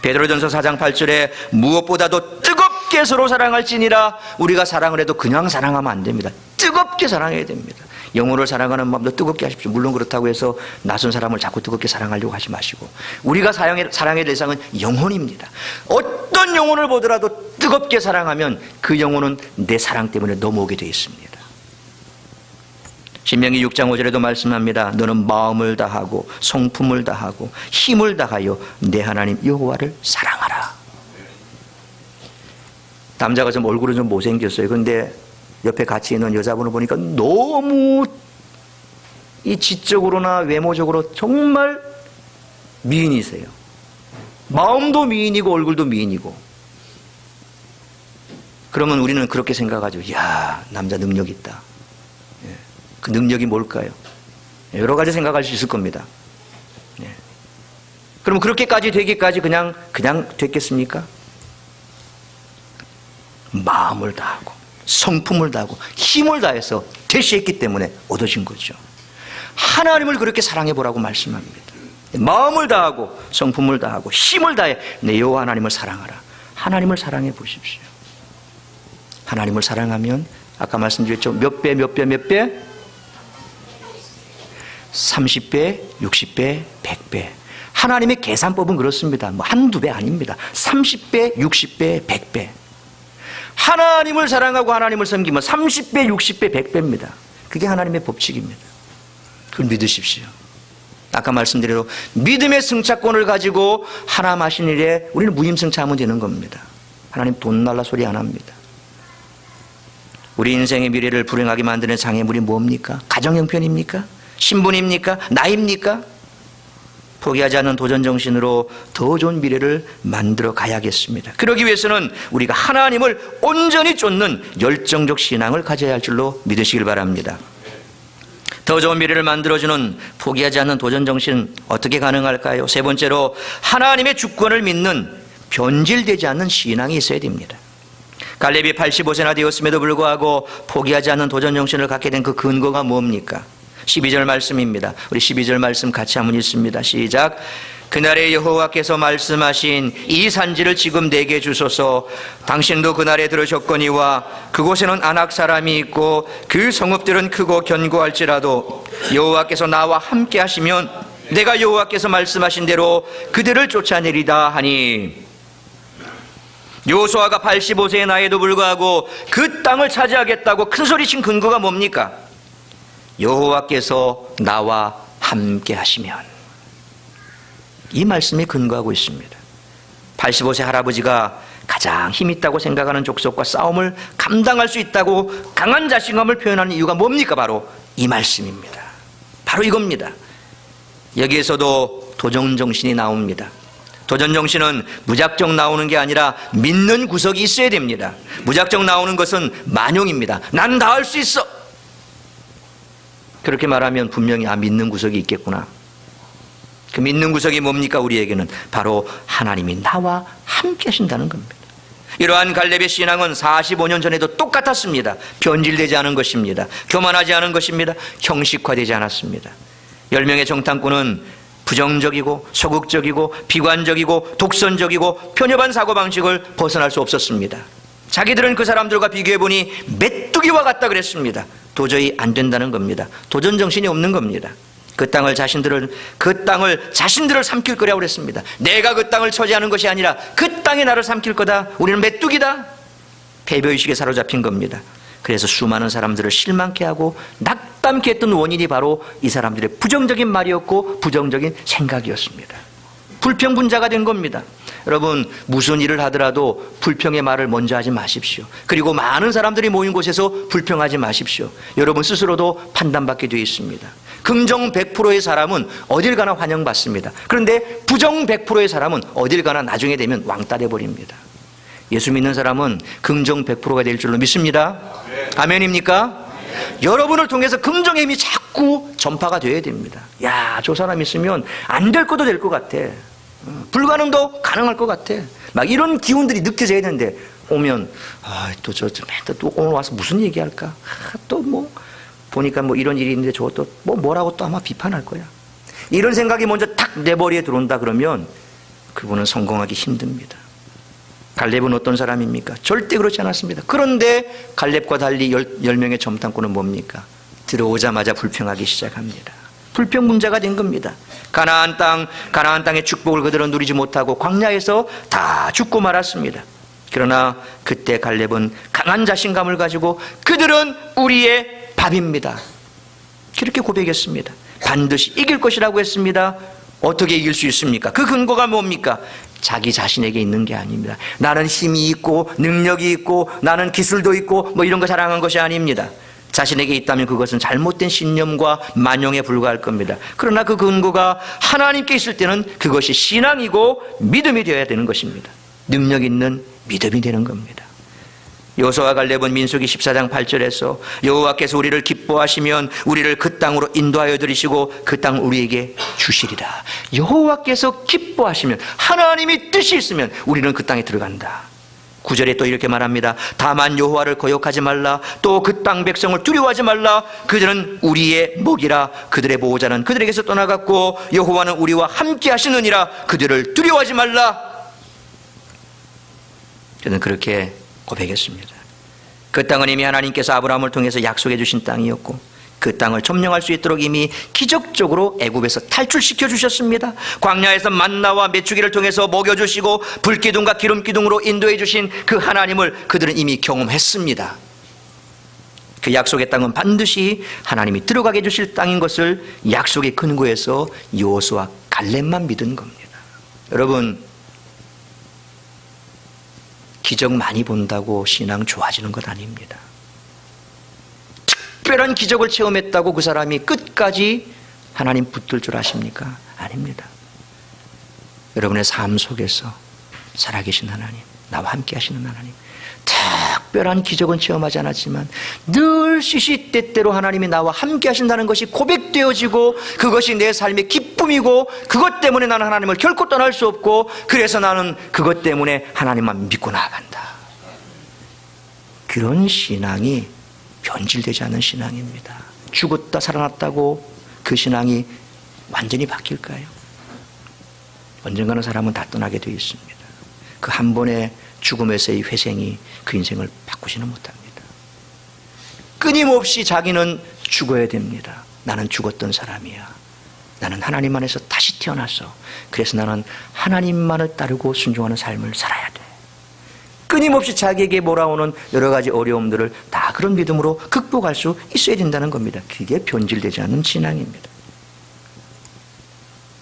베드로전서 4장 8절에 무엇보다도 뜨겁게 서로 사랑할지니라. 우리가 사랑을 해도 그냥 사랑하면 안 됩니다. 뜨겁게 사랑해야 됩니다. 영혼을 사랑하는 마음도 뜨겁게 하십시오. 물론 그렇다고 해서 낯선 사람을 자꾸 뜨겁게 사랑하려고 하지 마시고, 우리가 사랑의 대상은 영혼입니다. 어떤 영혼을 보더라도 뜨겁게 사랑하면 그 영혼은 내 사랑 때문에 넘어오게 되어 있습니다. 신명기 6장 5절에도 말씀합니다. 너는 마음을 다하고 성품을 다하고 힘을 다하여 내 하나님 여호와를 사랑하라. 남자가 좀 얼굴은 좀 못생겼어요. 그런데 옆에 같이 있는 여자분을 보니까 너무 이 지적으로나 외모적으로 정말 미인이세요. 마음도 미인이고 얼굴도 미인이고. 그러면 우리는 그렇게 생각하죠. 야, 남자 능력 있다. 그 능력이 뭘까요? 여러 가지 생각할 수 있을 겁니다. 그럼 그렇게까지 되기까지 그냥 됐겠습니까? 마음을 다하고 성품을 다하고 힘을 다해서 대시했기 때문에 얻어진 거죠. 하나님을 그렇게 사랑해 보라고 말씀합니다. 마음을 다하고 성품을 다하고 힘을 다해 내 여호와 하나님을 사랑하라. 하나님을 사랑해 보십시오. 하나님을 사랑하면 아까 말씀드렸죠. 몇 배? 30배, 60배, 100배. 하나님의 계산법은 그렇습니다. 뭐 한두 배 아닙니다. 30배, 60배, 100배. 하나님을 사랑하고 하나님을 섬기면 30배, 60배, 100배입니다. 그게 하나님의 법칙입니다. 그걸 믿으십시오. 아까 말씀드린 대로 믿음의 승차권을 가지고 하나님 하신 일에 우리는 무임승차하면 되는 겁니다. 하나님 돈 날라 소리 안 합니다. 우리 인생의 미래를 불행하게 만드는 장애물이 뭡니까? 가정 형편입니까? 신분입니까? 나이입니까? 포기하지 않는 도전정신으로 더 좋은 미래를 만들어 가야겠습니다. 그러기 위해서는 우리가 하나님을 온전히 쫓는 열정적 신앙을 가져야 할 줄로 믿으시길 바랍니다. 더 좋은 미래를 만들어주는 포기하지 않는 도전정신 어떻게 가능할까요? 세 번째로 하나님의 주권을 믿는 변질되지 않는 신앙이 있어야 됩니다. 갈렙이 85세나 되었음에도 불구하고 포기하지 않는 도전정신을 갖게 된 그 근거가 뭡니까? 12절 말씀입니다. 우리 12절 말씀 같이 한번 읽습니다. 시작. 그날에 여호와께서 말씀하신 이 산지를 지금 내게 주소서. 당신도 그날에 들으셨거니와 그곳에는 아낙 사람이 있고 그 성읍들은 크고 견고할지라도 여호와께서 나와 함께 하시면 내가 여호와께서 말씀하신 대로 그들을 쫓아내리다 하니. 여호수아가 85세의 나이에도 불구하고 그 땅을 차지하겠다고 큰소리친 근거가 뭡니까? 여호와께서 나와 함께 하시면. 이 말씀에 근거하고 있습니다. 85세 할아버지가 가장 힘있다고 생각하는 족속과 싸움을 감당할 수 있다고 강한 자신감을 표현하는 이유가 뭡니까? 바로 이 말씀입니다. 바로 이겁니다. 여기에서도 도전정신이 나옵니다. 도전정신은 무작정 나오는 게 아니라 믿는 구석이 있어야 됩니다. 무작정 나오는 것은 만용입니다. 난 다 할 수 있어. 그렇게 말하면 분명히 믿는 구석이 있겠구나. 그 믿는 구석이 뭡니까? 우리에게는 바로 하나님이 나와 함께 하신다는 겁니다. 이러한 갈렙의 신앙은 45년 전에도 똑같았습니다. 변질되지 않은 것입니다. 교만하지 않은 것입니다. 형식화되지 않았습니다. 10명의 정탐꾼은 부정적이고 소극적이고 비관적이고 독선적이고 편협한 사고방식을 벗어날 수 없었습니다. 자기들은 그 사람들과 비교해보니 메뚜기와 같다 그랬습니다. 도저히 안 된다는 겁니다. 도전정신이 없는 겁니다. 그 땅을 자신들을 삼킬 거라고 그랬습니다. 내가 그 땅을 차지하는 것이 아니라 그 땅이 나를 삼킬 거다. 우리는 메뚜기다. 패배의식에 사로잡힌 겁니다. 그래서 수많은 사람들을 실망케 하고 낙담케 했던 원인이 바로 이 사람들의 부정적인 말이었고 부정적인 생각이었습니다. 불평분자가 된 겁니다. 여러분, 무슨 일을 하더라도 불평의 말을 먼저 하지 마십시오. 그리고 많은 사람들이 모인 곳에서 불평하지 마십시오. 여러분 스스로도 판단받게 되어 있습니다. 긍정 100%의 사람은 어딜 가나 환영받습니다. 그런데 부정 100%의 사람은 어딜 가나 나중에 되면 왕따 돼버립니다. 예수 믿는 사람은 긍정 100%가 될 줄로 믿습니다. 아멘입니까? 여러분을 통해서 긍정의 힘이 자꾸 전파가 돼야 됩니다. 야, 저 사람 있으면 안 될 것도 될 것 같아. 불가능도 가능할 것 같아. 막 이런 기운들이 느껴져야 되는데 오면 또 오늘 와서 무슨 얘기할까? 또 뭐 보니까 뭐 이런 일이 있는데 저것도 뭐라고 또 아마 비판할 거야. 이런 생각이 먼저 탁 내 머리에 들어온다 그러면 그분은 성공하기 힘듭니다. 갈렙은 어떤 사람입니까? 절대 그렇지 않았습니다. 그런데 갈렙과 달리 10명의 점탕꾼은 뭡니까? 들어오자마자 불평하기 시작합니다. 불평 문제가 된 겁니다. 가나안 땅의 축복을 그들은 누리지 못하고 광야에서 다 죽고 말았습니다. 그러나 그때 갈렙은 강한 자신감을 가지고 그들은 우리의 밥입니다. 그렇게 고백했습니다. 반드시 이길 것이라고 했습니다. 어떻게 이길 수 있습니까? 그 근거가 뭡니까? 자기 자신에게 있는 게 아닙니다. 나는 힘이 있고 능력이 있고 나는 기술도 있고 뭐 이런 거 자랑한 것이 아닙니다. 자신에게 있다면 그것은 잘못된 신념과 만용에 불과할 겁니다. 그러나 그 근거가 하나님께 있을 때는 그것이 신앙이고 믿음이 되어야 되는 것입니다. 능력 있는 믿음이 되는 겁니다. 여호수아와 갈렙은 민수기 14장 8절에서 여호와께서 우리를 기뻐하시면 우리를 그 땅으로 인도하여 들이시고 그 땅 우리에게 주시리라. 여호와께서 기뻐하시면, 하나님이 뜻이 있으면 우리는 그 땅에 들어간다. 9절에 또 이렇게 말합니다. 다만 여호와를 거역하지 말라. 또 그 땅 백성을 두려워하지 말라. 그들은 우리의 목이라. 그들의 보호자는 그들에게서 떠나갔고 여호와는 우리와 함께 하시느니라. 그들을 두려워하지 말라. 저는 그렇게 고백했습니다. 그 땅은 이미 하나님께서 아브라함을 통해서 약속해 주신 땅이었고 그 땅을 점령할 수 있도록 이미 기적적으로 애굽에서 탈출시켜 주셨습니다. 광야에서 만나와 메추기를 통해서 먹여주시고 불기둥과 기름기둥으로 인도해 주신 그 하나님을 그들은 이미 경험했습니다. 그 약속의 땅은 반드시 하나님이 들어가게 해주실 땅인 것을 약속의 근거에서 여호수아 갈렙만 믿은 겁니다. 여러분, 기적 많이 본다고 신앙 좋아지는 것 아닙니다. 특별한 기적을 체험했다고 그 사람이 끝까지 하나님 붙들 줄 아십니까? 아닙니다. 여러분의 삶 속에서 살아계신 하나님, 나와 함께 하시는 하나님, 특별한 기적은 체험하지 않았지만 늘 시시때때로 하나님이 나와 함께 하신다는 것이 고백되어지고 그것이 내 삶의 기쁨이고 그것 때문에 나는 하나님을 결코 떠날 수 없고 그래서 나는 그것 때문에 하나님만 믿고 나아간다. 그런 신앙이 변질되지 않은 신앙입니다. 죽었다 살아났다고 그 신앙이 완전히 바뀔까요? 언젠가는 사람은 다 떠나게 되어 있습니다. 그 한 번의 죽음에서의 회생이 그 인생을 바꾸지는 못합니다. 끊임없이 자기는 죽어야 됩니다. 나는 죽었던 사람이야. 나는 하나님 안에서 다시 태어났어. 그래서 나는 하나님만을 따르고 순종하는 삶을 살아야 돼. 끊임없이 자기에게 몰아오는 여러 가지 어려움들을 다 그런 믿음으로 극복할 수 있어야 된다는 겁니다. 그게 변질되지 않는 신앙입니다.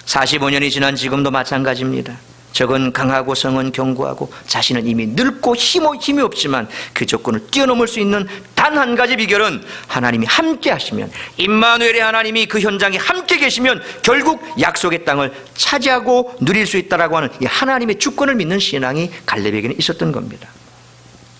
45년이 지난 지금도 마찬가지입니다. 적은 강하고 성은 견고하고 자신은 이미 늙고 힘이 없지만 그 조건을 뛰어넘을 수 있는 단 한 가지 비결은 하나님이 함께 하시면, 임마누엘의 하나님이 그 현장에 함께 계시면 결국 약속의 땅을 차지하고 누릴 수 있다라고 하는 이 하나님의 주권을 믿는 신앙이 갈렙에게는 있었던 겁니다.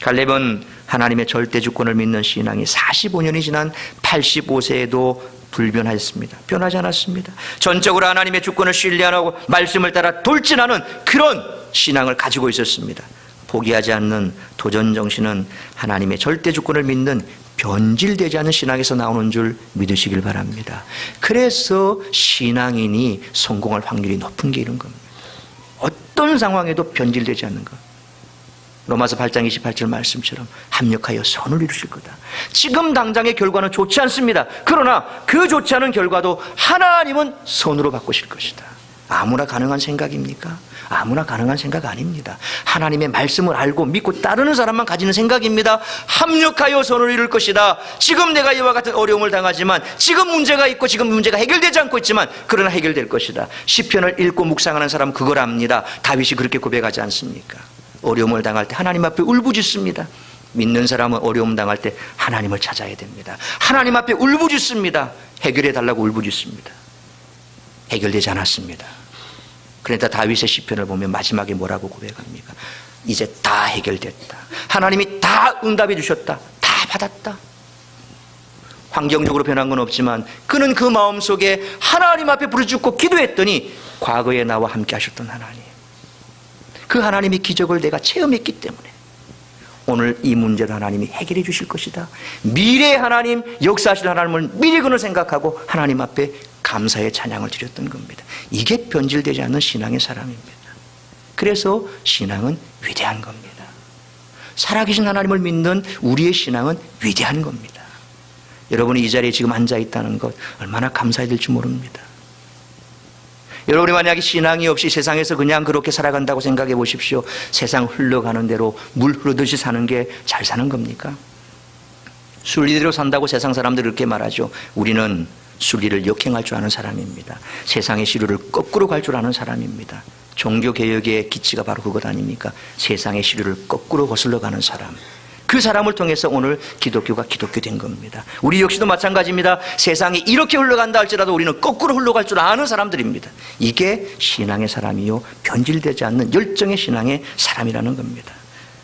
갈렙은 하나님의 절대 주권을 믿는 신앙이 45년이 지난 85세에도 불변하였습니다. 변하지 않았습니다. 전적으로 하나님의 주권을 신뢰하고 말씀을 따라 돌진하는 그런 신앙을 가지고 있었습니다. 포기하지 않는 도전 정신은 하나님의 절대 주권을 믿는 변질되지 않은 신앙에서 나오는 줄 믿으시길 바랍니다. 그래서 신앙인이 성공할 확률이 높은 게 이런 겁니다. 어떤 상황에도 변질되지 않는 것. 로마서 8장 28절 말씀처럼 합력하여 선을 이루실 거다. 지금 당장의 결과는 좋지 않습니다. 그러나 그 좋지 않은 결과도 하나님은 선으로 바꾸실 것이다. 아무나 가능한 생각입니까? 아무나 가능한 생각 아닙니다. 하나님의 말씀을 알고 믿고 따르는 사람만 가지는 생각입니다. 합력하여 선을 이룰 것이다. 지금 내가 이와 같은 어려움을 당하지만, 지금 문제가 있고 지금 문제가 해결되지 않고 있지만 그러나 해결될 것이다. 시편을 읽고 묵상하는 사람은 그걸 압니다. 다윗이 그렇게 고백하지 않습니까? 어려움을 당할 때 하나님 앞에 울부짖습니다. 믿는 사람은 어려움 당할 때 하나님을 찾아야 됩니다. 하나님 앞에 울부짖습니다. 해결해 달라고 울부짖습니다. 해결되지 않았습니다. 그러니까 다윗의 시편을 보면 마지막에 뭐라고 고백합니까? 이제 다 해결됐다. 하나님이 다 응답해 주셨다. 다 받았다. 환경적으로 변한 건 없지만 그는 그 마음속에 하나님 앞에 부르짖고 기도했더니 과거에 나와 함께 하셨던 하나님, 그 하나님의 기적을 내가 체험했기 때문에 오늘 이 문제를 하나님이 해결해 주실 것이다. 미래의 하나님, 역사하실 하나님을 미리 그는 생각하고 하나님 앞에 감사의 찬양을 드렸던 겁니다. 이게 변질되지 않는 신앙의 사람입니다. 그래서 신앙은 위대한 겁니다. 살아계신 하나님을 믿는 우리의 신앙은 위대한 겁니다. 여러분이 이 자리에 지금 앉아 있다는 것 얼마나 감사해야 될지 모릅니다. 여러분이 만약에 신앙이 없이 세상에서 그냥 그렇게 살아간다고 생각해 보십시오. 세상 흘러가는 대로 물 흐르듯이 사는 게 잘 사는 겁니까? 순리대로 산다고 세상 사람들이 그렇게 말하죠. 우리는 순리를 역행할 줄 아는 사람입니다. 세상의 시류를 거꾸로 갈 줄 아는 사람입니다. 종교개혁의 기치가 바로 그것 아닙니까? 세상의 시류를 거꾸로 거슬러 가는 사람. 그 사람을 통해서 오늘 기독교가 기독교 된 겁니다. 우리 역시도 마찬가지입니다. 세상이 이렇게 흘러간다 할지라도 우리는 거꾸로 흘러갈 줄 아는 사람들입니다. 이게 신앙의 사람이요, 변질되지 않는 열정의 신앙의 사람이라는 겁니다.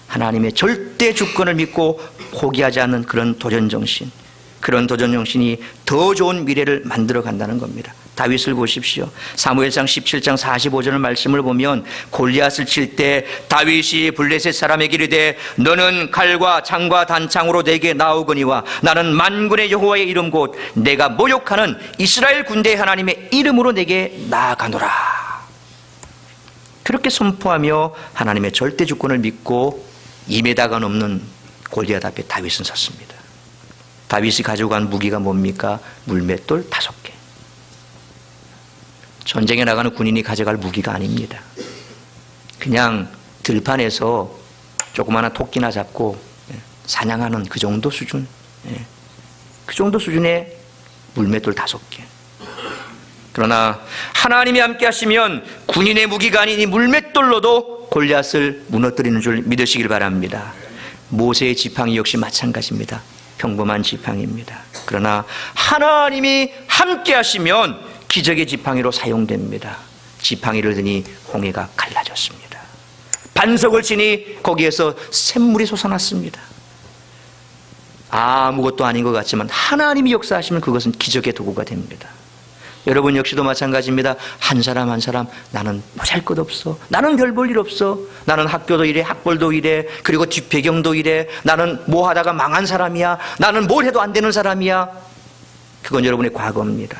하나님의 절대 주권을 믿고 포기하지 않는 그런 도전정신, 그런 도전정신이 더 좋은 미래를 만들어 간다는 겁니다. 다윗을 보십시오. 사무엘상 17장 45절 말씀을 보면 골리앗을 칠 때 다윗이 블레셋 사람에게 이르되 너는 칼과 창과 단창으로 내게 나오거니와 나는 만군의 여호와의 이름 곧 내가 모욕하는 이스라엘 군대의 하나님의 이름으로 내게 나아가노라. 그렇게 선포하며 하나님의 절대 주권을 믿고 2m가 넘는 골리앗 앞에 다윗은 섰습니다. 다윗이 가지고 간 무기가 뭡니까? 물맷돌 5개. 전쟁에 나가는 군인이 가져갈 무기가 아닙니다. 그냥 들판에서 조그마한 토끼나 잡고 사냥하는 그 정도 수준, 그 정도 수준의 물맷돌 5개. 그러나 하나님이 함께 하시면 군인의 무기가 아닌 이 물맷돌로도 골리앗을 무너뜨리는 줄 믿으시길 바랍니다. 모세의 지팡이 역시 마찬가지입니다. 평범한 지팡이입니다. 그러나 하나님이 함께 하시면 기적의 지팡이로 사용됩니다. 지팡이를 드니 홍해가 갈라졌습니다. 반석을 치니 거기에서 샘물이 솟아났습니다. 아무것도 아닌 것 같지만 하나님이 역사하시면 그것은 기적의 도구가 됩니다. 여러분 역시도 마찬가지입니다. 한 사람 한 사람 나는 보잘것없어, 나는 별 볼 일 없어, 나는 학교도 이래, 학벌도 이래, 그리고 뒷배경도 이래, 나는 뭐 하다가 망한 사람이야, 나는 뭘 해도 안 되는 사람이야. 그건 여러분의 과거입니다.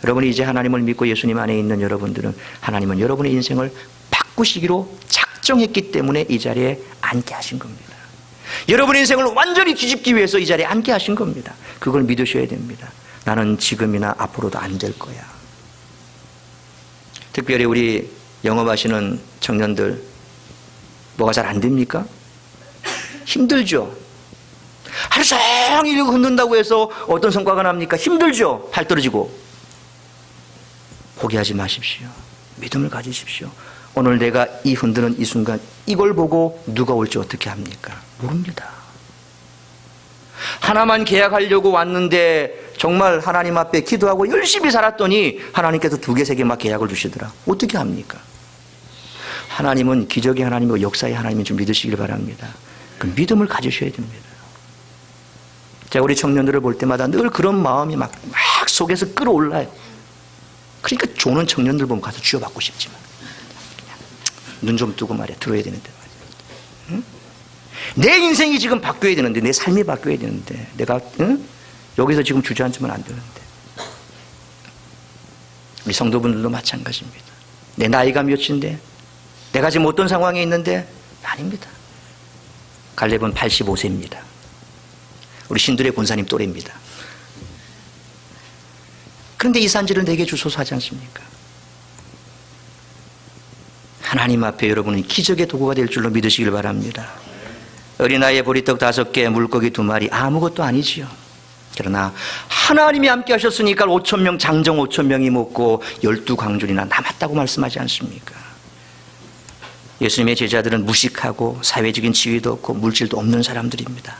여러분이 이제 하나님을 믿고 예수님 안에 있는 여러분들은 하나님은 여러분의 인생을 바꾸시기로 작정했기 때문에 이 자리에 앉게 하신 겁니다. 여러분의 인생을 완전히 뒤집기 위해서 이 자리에 앉게 하신 겁니다. 그걸 믿으셔야 됩니다. 나는 지금이나 앞으로도 안 될 거야. 특별히 우리 영업하시는 청년들 뭐가 잘 안 됩니까? 힘들죠. 하루 종일 이거 흔든다고 해서 어떤 성과가 납니까? 힘들죠. 팔 떨어지고. 포기하지 마십시오. 믿음을 가지십시오. 오늘 내가 이 흔드는 이 순간 이걸 보고 누가 올지 어떻게 합니까? 모릅니다. 하나만 계약하려고 왔는데 정말 하나님 앞에 기도하고 열심히 살았더니 하나님께서 2개, 3개 막 계약을 주시더라. 어떻게 합니까? 하나님은 기적의 하나님이고 역사의 하나님인 줄 믿으시길 바랍니다. 그 믿음을 가지셔야 됩니다. 제가 우리 청년들을 볼 때마다 늘 그런 마음이 막 속에서 끌어올라요. 그러니까 조는 청년들 보면 가서 쥐어받고 싶지만 눈 좀 뜨고 말이야 들어야 되는데 말이야. 응? 내 인생이 지금 바뀌어야 되는데, 내 삶이 바뀌어야 되는데 내가 여기서 지금 주저앉으면 안 되는데. 우리 성도분들도 마찬가지입니다. 내 나이가 몇인데 내가 지금 어떤 상황에 있는데 아닙니다. 갈렙은 85세입니다. 우리 신들의 권사님 또래입니다. 그런데 이 산지를 내게 주소서 하지 않습니까? 하나님 앞에 여러분은 기적의 도구가 될 줄로 믿으시길 바랍니다. 어린아이의 보리떡 5개, 물고기 2마리 아무것도 아니지요. 그러나 하나님이 함께 하셨으니까 5,000명, 장정 5,000명이 먹고 12광줄이나 남았다고 말씀하지 않습니까? 예수님의 제자들은 무식하고 사회적인 지위도 없고 물질도 없는 사람들입니다.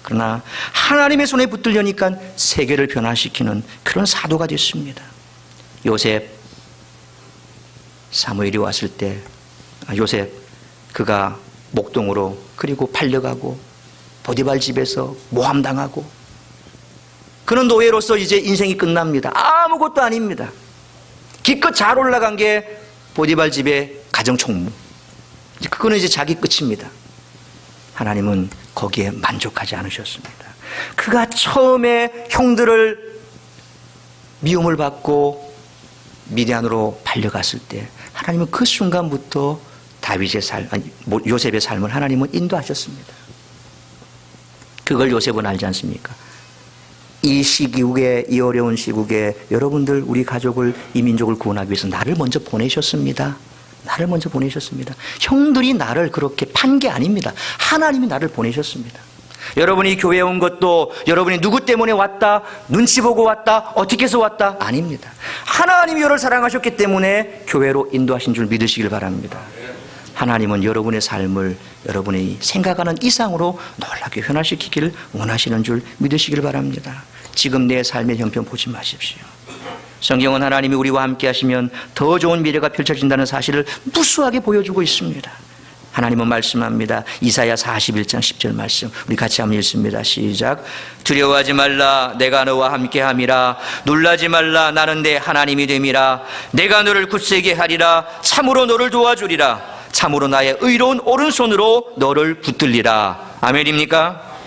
그러나 하나님의 손에 붙들려니까 세계를 변화시키는 그런 사도가 됐습니다. 요셉, 사무엘이 왔을 때 요셉 그가 목동으로 그리고 팔려가고 보디발 집에서 모함당하고 그는 노예로서 이제 인생이 끝납니다. 아무것도 아닙니다. 기껏 잘 올라간 게 보디발 집의 가정총무. 그거는 이제 자기 끝입니다. 하나님은 거기에 만족하지 않으셨습니다. 그가 처음에 형들을 미움을 받고 미디안으로 발려갔을 때 하나님은 그 순간부터 다윗의 삶, 요셉의 삶을 하나님은 인도하셨습니다. 그걸 요셉은 알지 않습니까? 이 시국에, 이 어려운 시국에 여러분들, 우리 가족을, 이 민족을 구원하기 위해서 나를 먼저 보내셨습니다. 나를 먼저 보내셨습니다. 형들이 나를 그렇게 판 게 아닙니다. 하나님이 나를 보내셨습니다. 여러분이 교회에 온 것도 여러분이 누구 때문에 왔다, 눈치 보고 왔다, 어떻게 해서 왔다, 아닙니다. 하나님이 여러분을 사랑하셨기 때문에 교회로 인도하신 줄 믿으시길 바랍니다. 하나님은 여러분의 삶을 여러분이 생각하는 이상으로 놀랍게 변화시키기를 원하시는 줄 믿으시길 바랍니다. 지금 내 삶의 형편 보지 마십시오. 성경은 하나님이 우리와 함께 하시면 더 좋은 미래가 펼쳐진다는 사실을 무수하게 보여주고 있습니다. 하나님은 말씀합니다. 이사야 41장 10절 말씀, 우리 같이 한번 읽습니다. 시작. 두려워하지 말라, 내가 너와 함께함이라. 놀라지 말라, 나는 내 하나님이 됨이라. 내가 너를 굳세게 하리라. 참으로 너를 도와주리라. 참으로 나의 의로운 오른손으로 너를 붙들리라. 아멘입니까?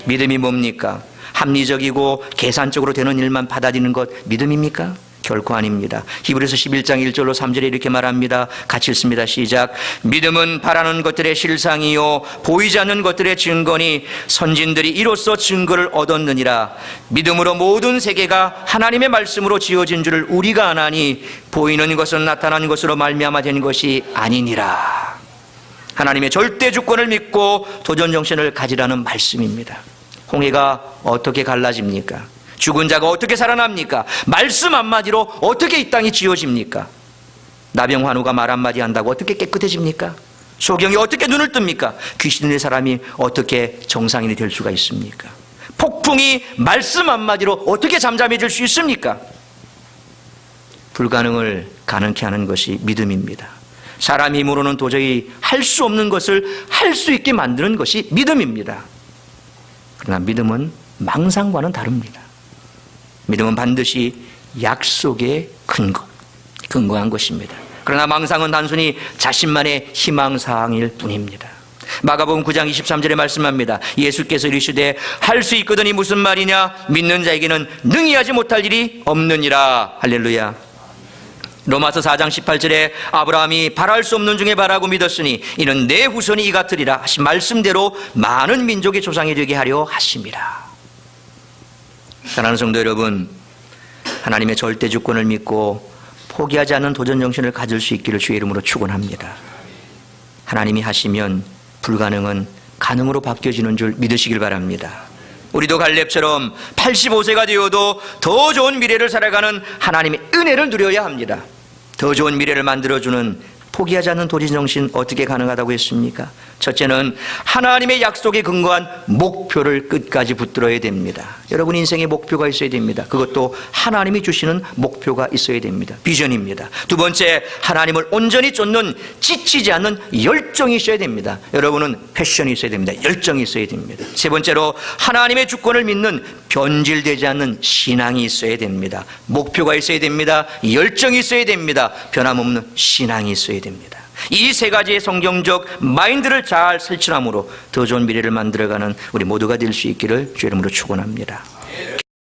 믿음이 뭡니까? 합리적이고 계산적으로 되는 일만 받아들이는 것 믿음입니까? 결코 아닙니다. 히브리서 11장 1절로 3절에 이렇게 말합니다. 같이 읽습니다. 시작. 믿음은 바라는 것들의 실상이요 보이지 않는 것들의 증거니 선진들이 이로써 증거를 얻었느니라. 믿음으로 모든 세계가 하나님의 말씀으로 지어진 줄을 우리가 아나니 보이는 것은 나타난 것으로 말미암아 된 것이 아니니라. 하나님의 절대 주권을 믿고 도전 정신을 가지라는 말씀입니다. 홍해가 어떻게 갈라집니까? 죽은 자가 어떻게 살아납니까? 말씀 한마디로 어떻게 이 땅이 지어집니까? 나병환우가 말 한마디 한다고 어떻게 깨끗해집니까? 소경이 어떻게 눈을 뜹니까? 귀신 들린 사람이 어떻게 정상인이 될 수가 있습니까? 폭풍이 말씀 한마디로 어떻게 잠잠해질 수 있습니까? 불가능을 가능케 하는 것이 믿음입니다. 사람 힘으로는 도저히 할 수 없는 것을 할 수 있게 만드는 것이 믿음입니다. 그러나 믿음은 망상과는 다릅니다. 믿음은 반드시 약속에 근거한 것입니다. 그러나 망상은 단순히 자신만의 희망사항일 뿐입니다. 마가복음 9장 23절에 말씀합니다. 예수께서 이르시되 할 수 있거든이 무슨 말이냐? 믿는 자에게는 능히 하지 못할 일이 없느니라. 할렐루야. 로마서 4장 18절에 아브라함이 바랄 수 없는 중에 바라고 믿었으니 이는 내 후손이 이 같으리라 하신 말씀대로 많은 민족의 조상이 되게 하려 하심이라. 사랑하는 성도 여러분, 하나님의 절대 주권을 믿고 포기하지 않는 도전 정신을 가질 수 있기를 주의 이름으로 축원합니다. 하나님이 하시면 불가능은 가능으로 바뀌어지는 줄 믿으시길 바랍니다. 우리도 갈렙처럼 85세가 되어도 더 좋은 미래를 살아가는 하나님의 은혜를 누려야 합니다. 더 좋은 미래를 만들어주는 포기하지 않는 도전 정신 어떻게 가능하다고 했습니까? 첫째는 하나님의 약속에 근거한 목표를 끝까지 붙들어야 됩니다. 여러분 인생에 목표가 있어야 됩니다. 그것도 하나님이 주시는 목표가 있어야 됩니다. 비전입니다. 두 번째, 하나님을 온전히 쫓는 지치지 않는 열정이 있어야 됩니다. 여러분은 패션이 있어야 됩니다. 열정이 있어야 됩니다. 세 번째로 하나님의 주권을 믿는 변질되지 않는 신앙이 있어야 됩니다. 목표가 있어야 됩니다. 열정이 있어야 됩니다. 변함없는 신앙이 있어야 됩니다. 이 세 가지의 성경적 마인드를 잘 설치함으로 더 좋은 미래를 만들어가는 우리 모두가 될 수 있기를 주의 이름으로 축원합니다.